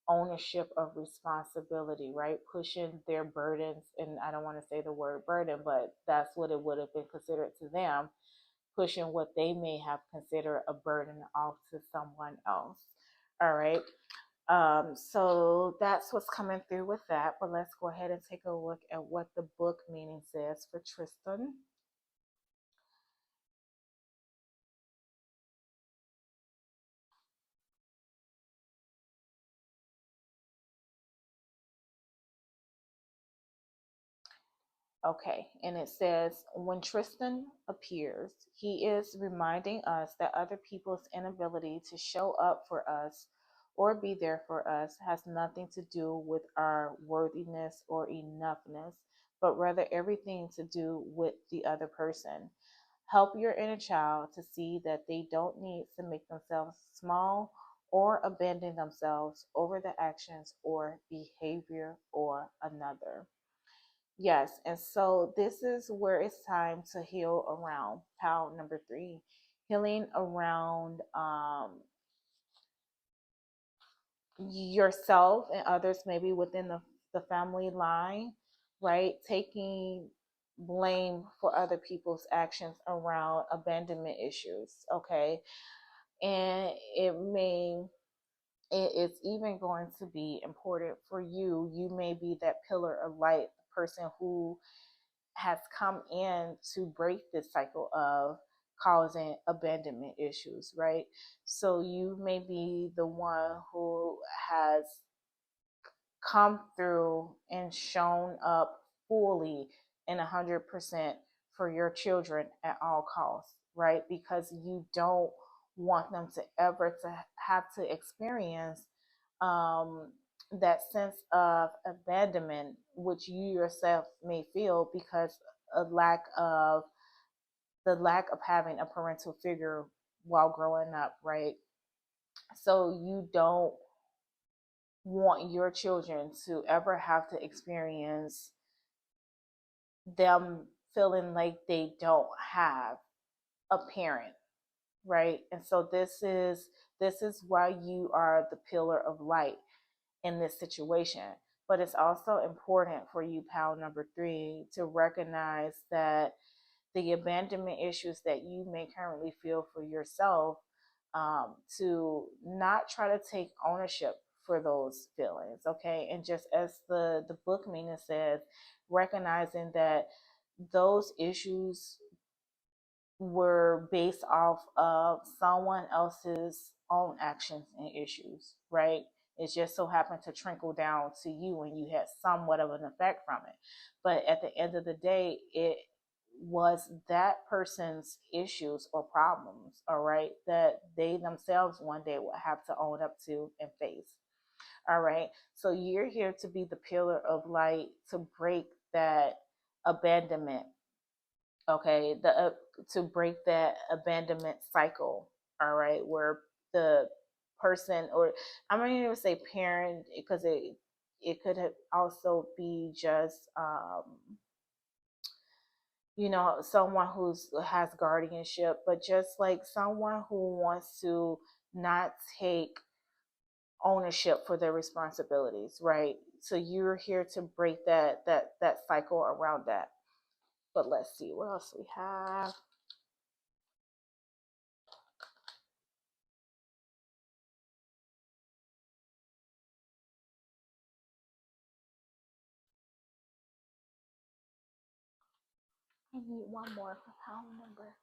ownership of responsibility, right? Pushing their burdens, and I don't want to say the word burden, but that's what it would have been considered to them, pushing what they may have considered a burden off to someone else. All right. So that's what's coming through with that. But let's go ahead and take a look at what the book meaning says for Tristan. Okay, and it says, when Tristan appears, he is reminding us that other people's inability to show up for us or be there for us has nothing to do with our worthiness or enoughness, but rather everything to do with the other person. Help your inner child to see that they don't need to make themselves small or abandon themselves over the actions or behavior or another. Yes, and so this is where it's time to heal around pile number 3, healing around yourself and others, maybe within the the family line, right? Taking blame for other people's actions around abandonment issues, okay? And it's even going to be important for you. You may be that pillar of light, person who has come in to break this cycle of causing abandonment issues, right? So you may be the one who has come through and shown up fully and 100% for your children at all costs, right? Because you don't want them to ever to have to experience um, that sense of abandonment, which you yourself may feel because a lack of the lack of having a parental figure while growing up, right? So you don't want your children to ever have to experience them feeling like they don't have a parent, right? And so this is why you are the pillar of light in this situation. But it's also important for you, pal number 3, to recognize that the abandonment issues that you may currently feel for yourself, to not try to take ownership for those feelings, okay? And just as the book meaning says, recognizing that those issues were based off of someone else's own actions and issues, right? It just so happened to trickle down to you and you had somewhat of an effect from it. But at the end of the day, it was that person's issues or problems, all right, that they themselves one day will have to own up to and face. All right. So you're here to be the pillar of light to break that abandonment, okay, to break that abandonment cycle, all right, where the person, or I'm not even say parent, because it could have also be just someone who's has guardianship, but just like someone who wants to not take ownership for their responsibilities, right? So you're here to break that cycle around that. But let's see what else we have. I need one more for pound number.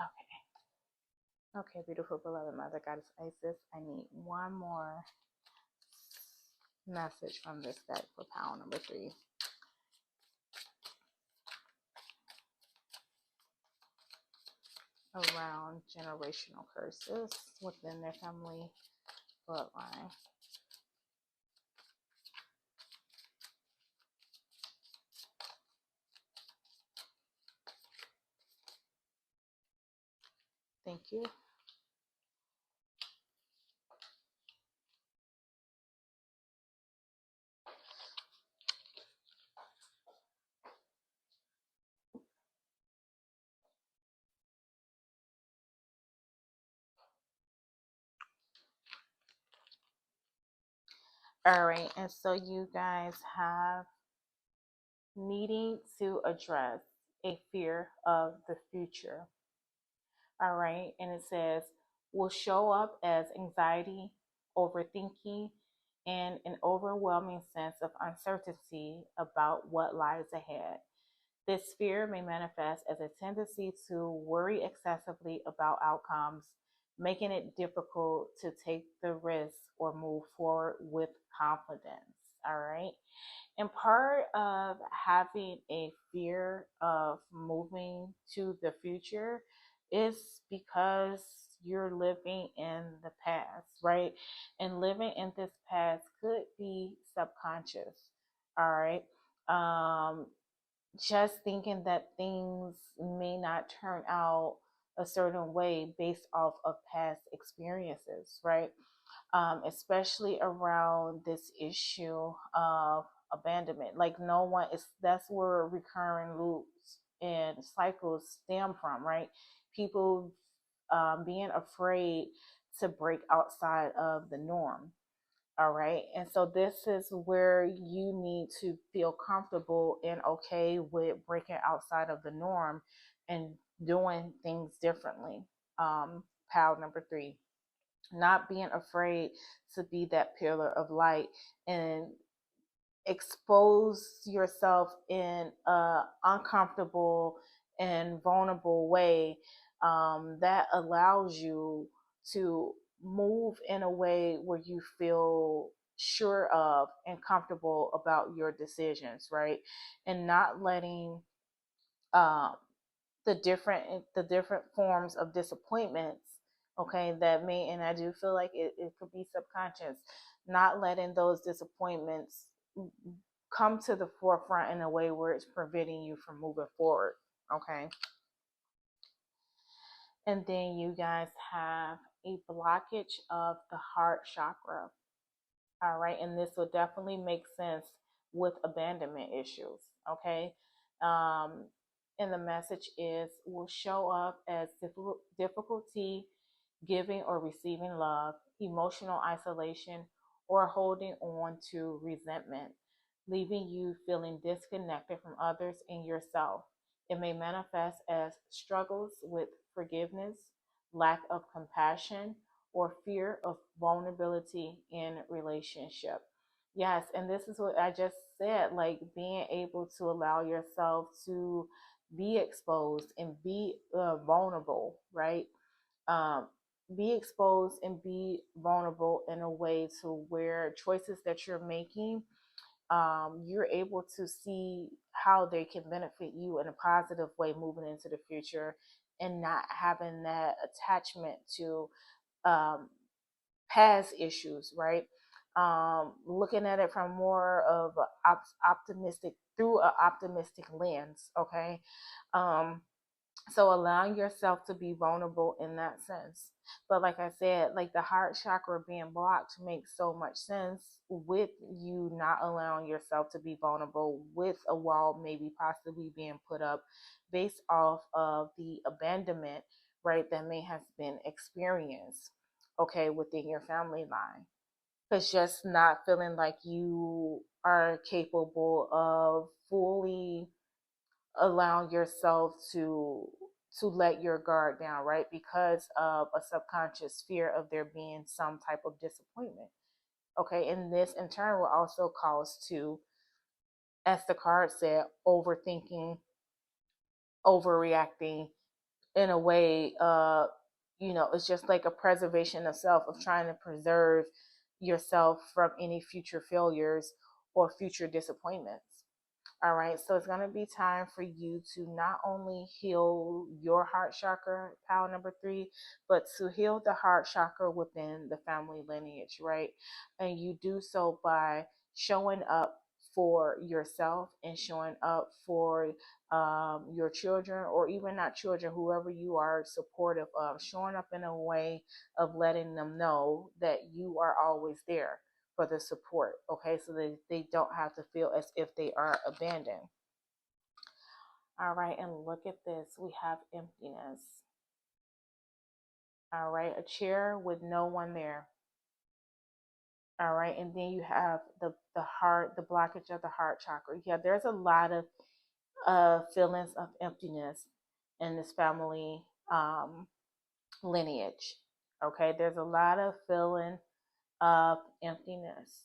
Okay. Okay, beautiful beloved mother goddess Isis. I need one more message from this deck for pound number 3. Around generational curses within their family bloodline. Thank you. All right, and so you guys have needing to address a fear of the future. All right, and it says will show up as anxiety, overthinking, and an overwhelming sense of uncertainty about what lies ahead. This fear may manifest as a tendency to worry excessively about outcomes, making it difficult to take the risk or move forward with confidence. All right. And part of having a fear of moving to the future is because you're living in the past, right? And living in this past could be subconscious. All right. Um, just thinking that things may not turn out a certain way based off of past experiences, right? Especially around this issue of abandonment. Like no one is, that's where recurring loops and cycles stem from, right? People being afraid to break outside of the norm. All right. And so this is where you need to feel comfortable and okay with breaking outside of the norm and doing things differently. Pal number 3, not being afraid to be that pillar of light and expose yourself in a uncomfortable and vulnerable way that allows you to move in a way where you feel sure of and comfortable about your decisions, right? And not letting um, the different forms of disappointments, okay, that may, and I do feel like it could be subconscious, not letting those disappointments come to the forefront in a way where it's preventing you from moving forward. Okay. And then you guys have a blockage of the heart chakra. All right. And this will definitely make sense with abandonment issues. Okay. Um, and the message is will show up as difficulty giving or receiving love, emotional isolation, or holding on to resentment, leaving you feeling disconnected from others and yourself. It may manifest as struggles with forgiveness, lack of compassion, or fear of vulnerability in relationship. Yes, and this is what I just said, like being able to allow yourself to be exposed and be vulnerable, right? um, be exposed and be vulnerable in a way to where choices that you're making, you're able to see how they can benefit you in a positive way moving into the future, and not having that attachment to um, past issues, right? Looking at it from more of a optimistic, through an optimistic lens, okay? Um, so allowing yourself to be vulnerable in that sense. But like I said, like the heart chakra being blocked makes so much sense with you not allowing yourself to be vulnerable, with a wall maybe possibly being put up based off of the abandonment, right, that may have been experienced, okay, within your family line. Because just not feeling like you are capable of fully allowing yourself to let your guard down, right? Because of a subconscious fear of there being some type of disappointment. Okay, and this in turn will also cause to, as the card said, overthinking, overreacting in a way, it's just like a preservation of self, of trying to preserve yourself from any future failures or future disappointments. All right, so it's going to be time for you to not only heal your heart chakra, pile number 3, but to heal the heart chakra within the family lineage, right? And you do so by showing up for yourself and showing up for your children, or even not children, whoever you are supportive of, showing up in a way of letting them know that you are always there for the support, okay? So they don't have to feel as if they are abandoned. All right, and look at this. We have emptiness. All right, a chair with no one there. All right, and then you have the heart, the blockage of the heart chakra. Yeah, there's a lot of feelings of emptiness in this family lineage. Okay, there's a lot of feeling of emptiness.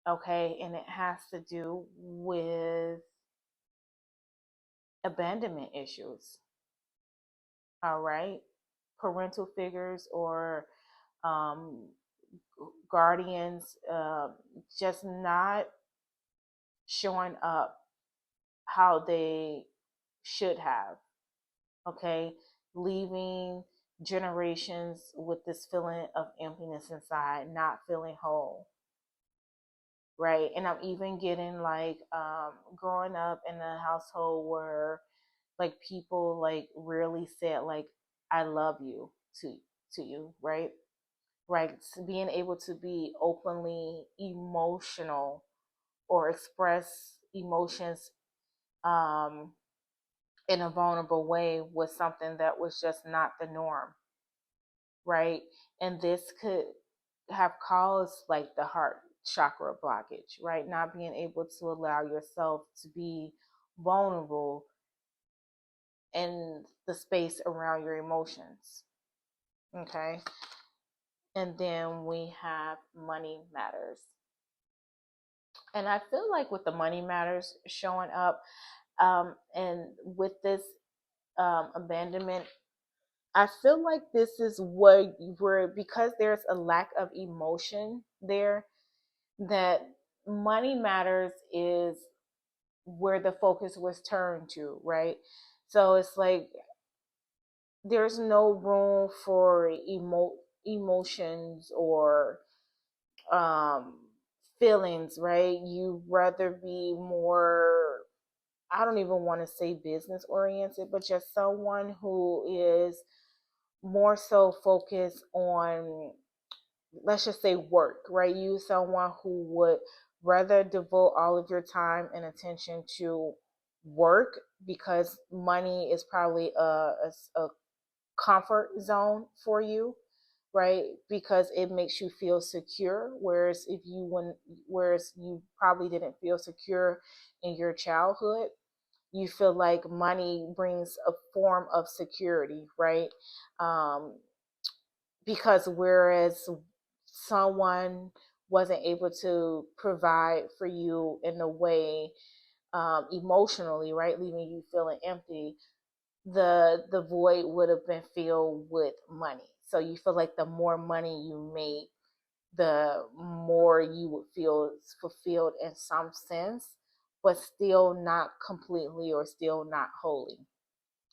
Okay, and it has to do with abandonment issues. All right, parental figures or um, guardians just not showing up how they should have. Okay, leaving generations with this feeling of emptiness inside, not feeling whole. Right, and I'm even getting like growing up in a household where like people like rarely said like I love you to you, right? Right, so being able to be openly emotional or express emotions, um in a vulnerable way was something that was just not the norm, right? And this could have caused like the heart chakra blockage, right? Not being able to allow yourself to be vulnerable in the space around your emotions. Okay. And then we have money matters. And I feel like with the money matters showing up, and with this abandonment, I feel like this is where because there's a lack of emotion there, that money matters is where the focus was turned to, right? So it's like there's no room for emotions or um feelings, right? You rather be more, I don't even want to say business oriented, but just someone who is more so focused on, let's just say, work, right? You someone who would rather devote all of your time and attention to work because money is probably a comfort zone for you, right? Because it makes you feel secure. Whereas you probably didn't feel secure in your childhood, you feel like money brings a form of security, right? Um, because whereas someone wasn't able to provide for you in a way, emotionally, right, leaving you feeling empty, the void would have been filled with money. So you feel like the more money you made, the more you would feel fulfilled in some sense, but still not completely or still not wholly.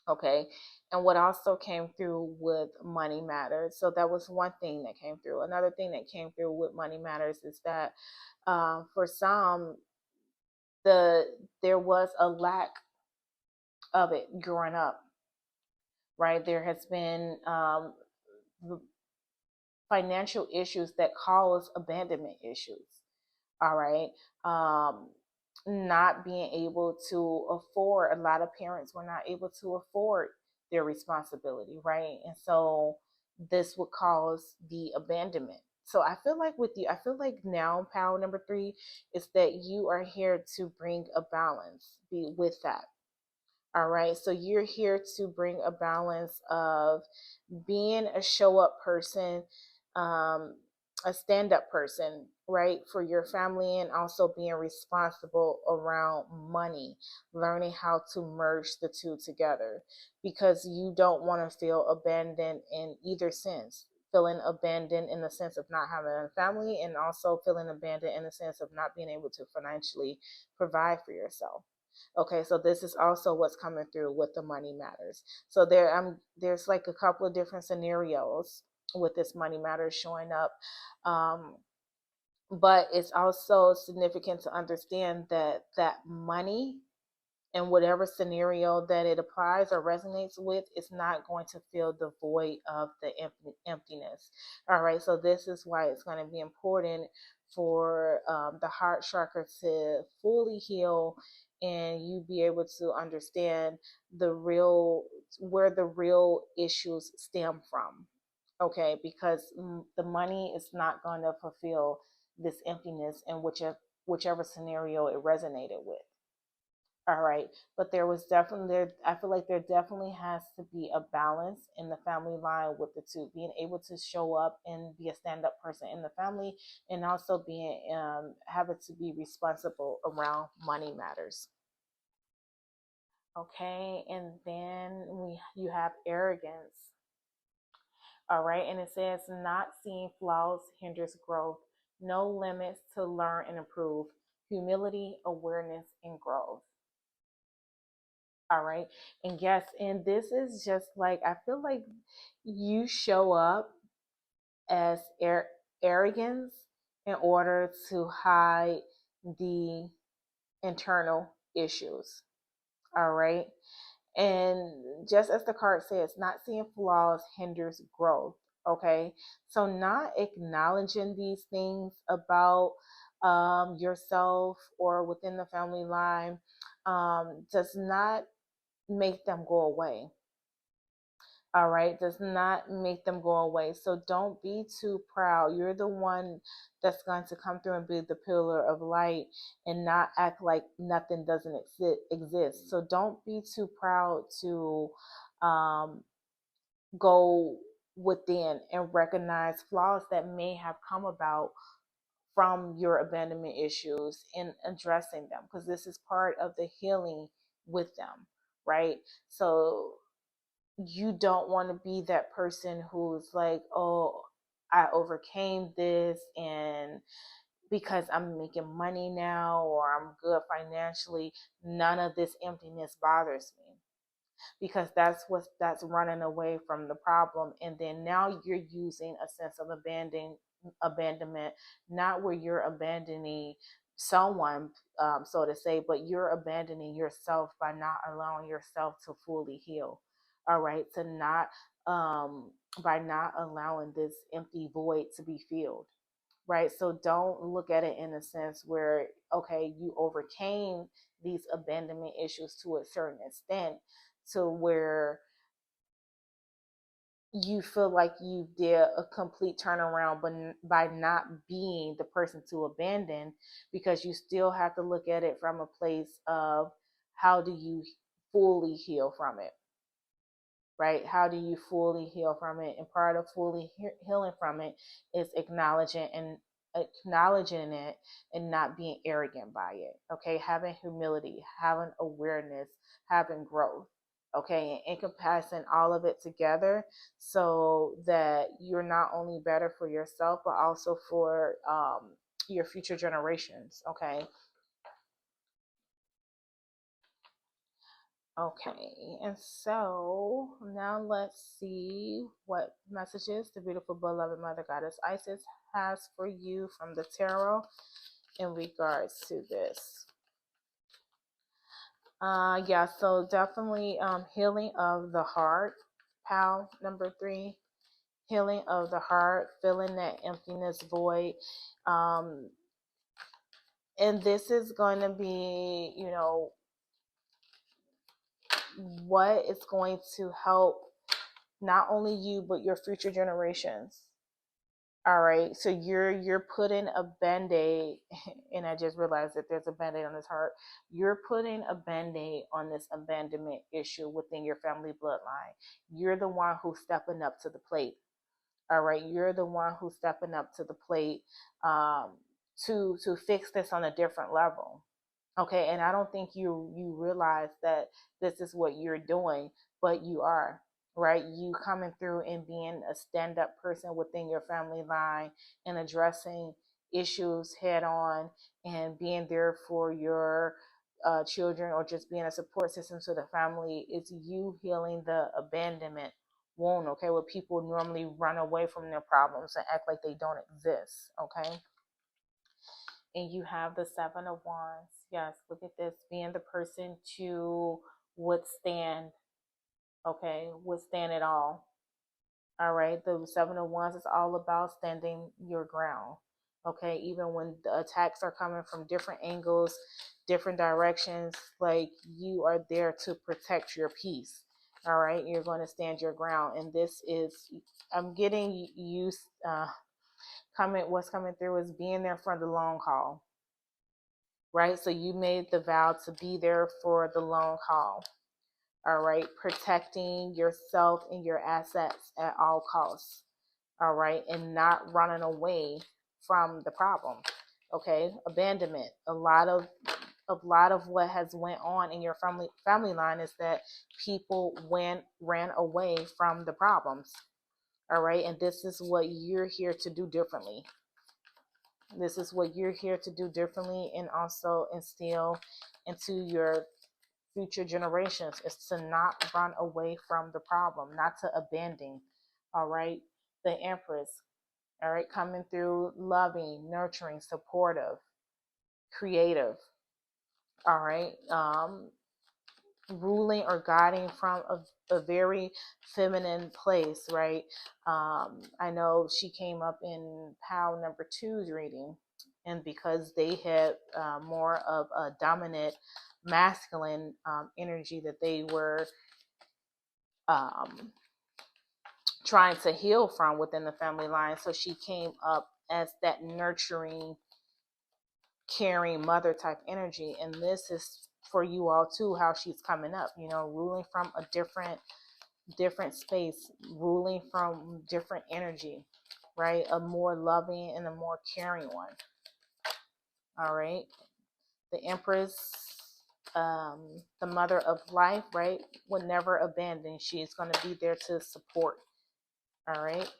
Okay. And what also came through with money matters. So that was one thing that came through. Another thing that came through with money matters is that, for some, there was a lack of it growing up, right? There has been financial issues that cause abandonment issues. All right. Um, Not being able to afford, a lot of parents were not able to afford their responsibility, right? And so this would cause the abandonment. So I feel like with you, I feel like now power number three is that you are here to bring a balance be with that. All right. So you're here to bring a balance of being a show up person, um, a stand up person, right, for your family, and also being responsible around money, learning how to merge the two together because you don't want to feel abandoned in either sense. Feeling abandoned in the sense of not having a family, and also feeling abandoned in the sense of not being able to financially provide for yourself. Okay, so this is also what's coming through with the money matters. So there's like a couple of different scenarios with this money matters showing up. Um, but it's also significant to understand that money, in whatever scenario that it applies or resonates with, is not going to fill the void of the emptiness. All right, so this is why it's going to be important for the heart chakra to fully heal, and you be able to understand the real, where the real issues stem from. Okay, because the money is not going to fulfill this emptiness in whichever scenario it resonated with. All right. But there was definitely there I feel like there definitely has to be a balance in the family line with the two, being able to show up and be a stand-up person in the family, and also being having to be responsible around money matters. Okay, and then we you have arrogance. All right, and it says not seeing flaws hinders growth, no limits to learn and improve, humility, awareness, and growth. All right. And yes, and this is just like, I feel like you show up as arrogance in order to hide the internal issues. All right. And just as the card says, not seeing flaws hinders growth. Okay. So not acknowledging these things about yourself or within the family line does not make them go away. All right, does not make them go away. So don't be too proud. You're the one that's going to come through and be the pillar of light and not act like nothing doesn't exist. So don't be too proud to um, go within and recognize flaws that may have come about from your abandonment issues and addressing them, because this is part of the healing with them, right? So you don't want to be that person who's like, oh, I overcame this, and because I'm making money now or I'm good financially, none of this emptiness bothers me, because that's running away from the problem. And then now you're using a sense of abandonment, not where you're abandoning someone, so to say, but you're abandoning yourself by not allowing yourself to fully heal. All right, to not by not allowing this empty void to be filled, right? So don't look at it in a sense where, okay, you overcame these abandonment issues to a certain extent, to where you feel like you did a complete turnaround, but by not being the person to abandon, because you still have to look at it from a place of how do you fully heal from it, right? How do you fully heal from it? And part of fully healing from it is acknowledging it and not being arrogant by it. Okay, having humility, having awareness, having growth. Okay, and encompassing all of it together so that you're not only better for yourself but also for your future generations. Okay. Okay, and so now let's see what messages the beautiful beloved Mother Goddess Isis has for you from the tarot in regards to this. Yeah, so definitely healing of the heart, pal number 3. Healing of the heart, filling that emptiness void. Um, and this is going to be, what is going to help not only you but your future generations. All right, so you're putting a band-aid, and I just realized that there's a band-aid on this heart. You're putting a band-aid on this abandonment issue within your family bloodline. You're the one who's stepping up to the plate. All right, you're the one who's stepping up to the plate, um, to fix this on a different level. Okay, and I don't think you realize that this is what you're doing, but you are, right? You coming through and being a stand-up person within your family line and addressing issues head on and being there for your children, or just being a support system to the family. It's you healing the abandonment wound, okay, where people normally run away from their problems and act like they don't exist, okay? And you have the 7 of Wands. Yes, look at this, being the person to withstand, okay, withstand it all. All right, the 7 of Wands is all about standing your ground. Okay, even when the attacks are coming from different angles, different directions, like you are there to protect your peace. All right, you're going to stand your ground, and this is, I'm getting used. What's coming through is being there for the long haul, right? So you made the vow to be there for the long haul. All right, protecting yourself and your assets at all costs. All right, and not running away from the problem. Okay, abandonment. A lot of what has went on in your family line is that people ran away from the problems. All right, and this is what you're here to do differently. This is what you're here to do differently, and also instill into your future generations, is to not run away from the problem, not to abandon. All right, the Empress. All right, coming through, loving, nurturing, supportive, creative. All right, ruling or guiding from a very feminine place, right? I know she came up in pile number 2's reading. and because they had more of a dominant masculine energy that they were um, trying to heal from within the family line. So she came up as that nurturing, caring mother type energy. And this is for you all too, how she's coming up, you know, ruling from a different space, ruling from different energy, right? A more loving and a more caring one. All right. The Empress, the mother of life, right, would never abandon. She's going to be there to support. All right.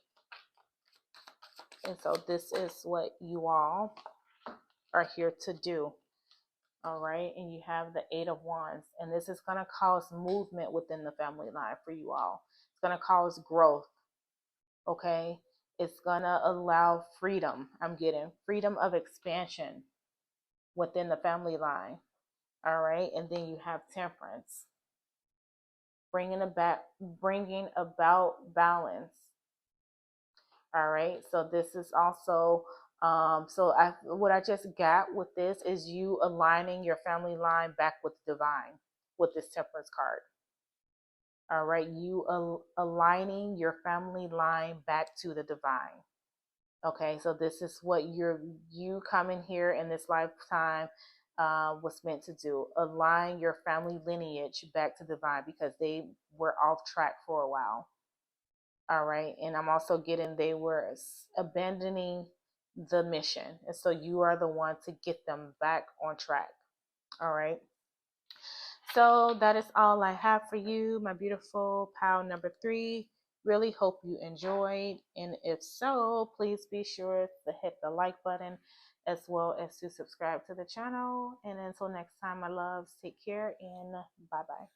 And so this is what you all are here to do. All right. And you have the Eight of Wands. And this is going to cause movement within the family line for you all. It's going to cause growth. Okay. It's going to allow freedom. I'm getting freedom of expansion within the family line. All right. And then you have Temperance, bringing about balance. All right. So this is also what I just got with this is you aligning your family line back with divine with this Temperance card. All right, you aligning your family line back to the divine. Okay, so this is what you coming here in this lifetime was meant to do. Align your family lineage back to divine because they were off track for a while. All right, and I'm also getting they were abandoning the mission, and so you are the one to get them back on track. All right. So that is all I have for you, my beautiful pal number 3. Really hope you enjoyed. And if so, please be sure to hit the like button as well as to subscribe to the channel. And until next time, my loves, take care and bye bye.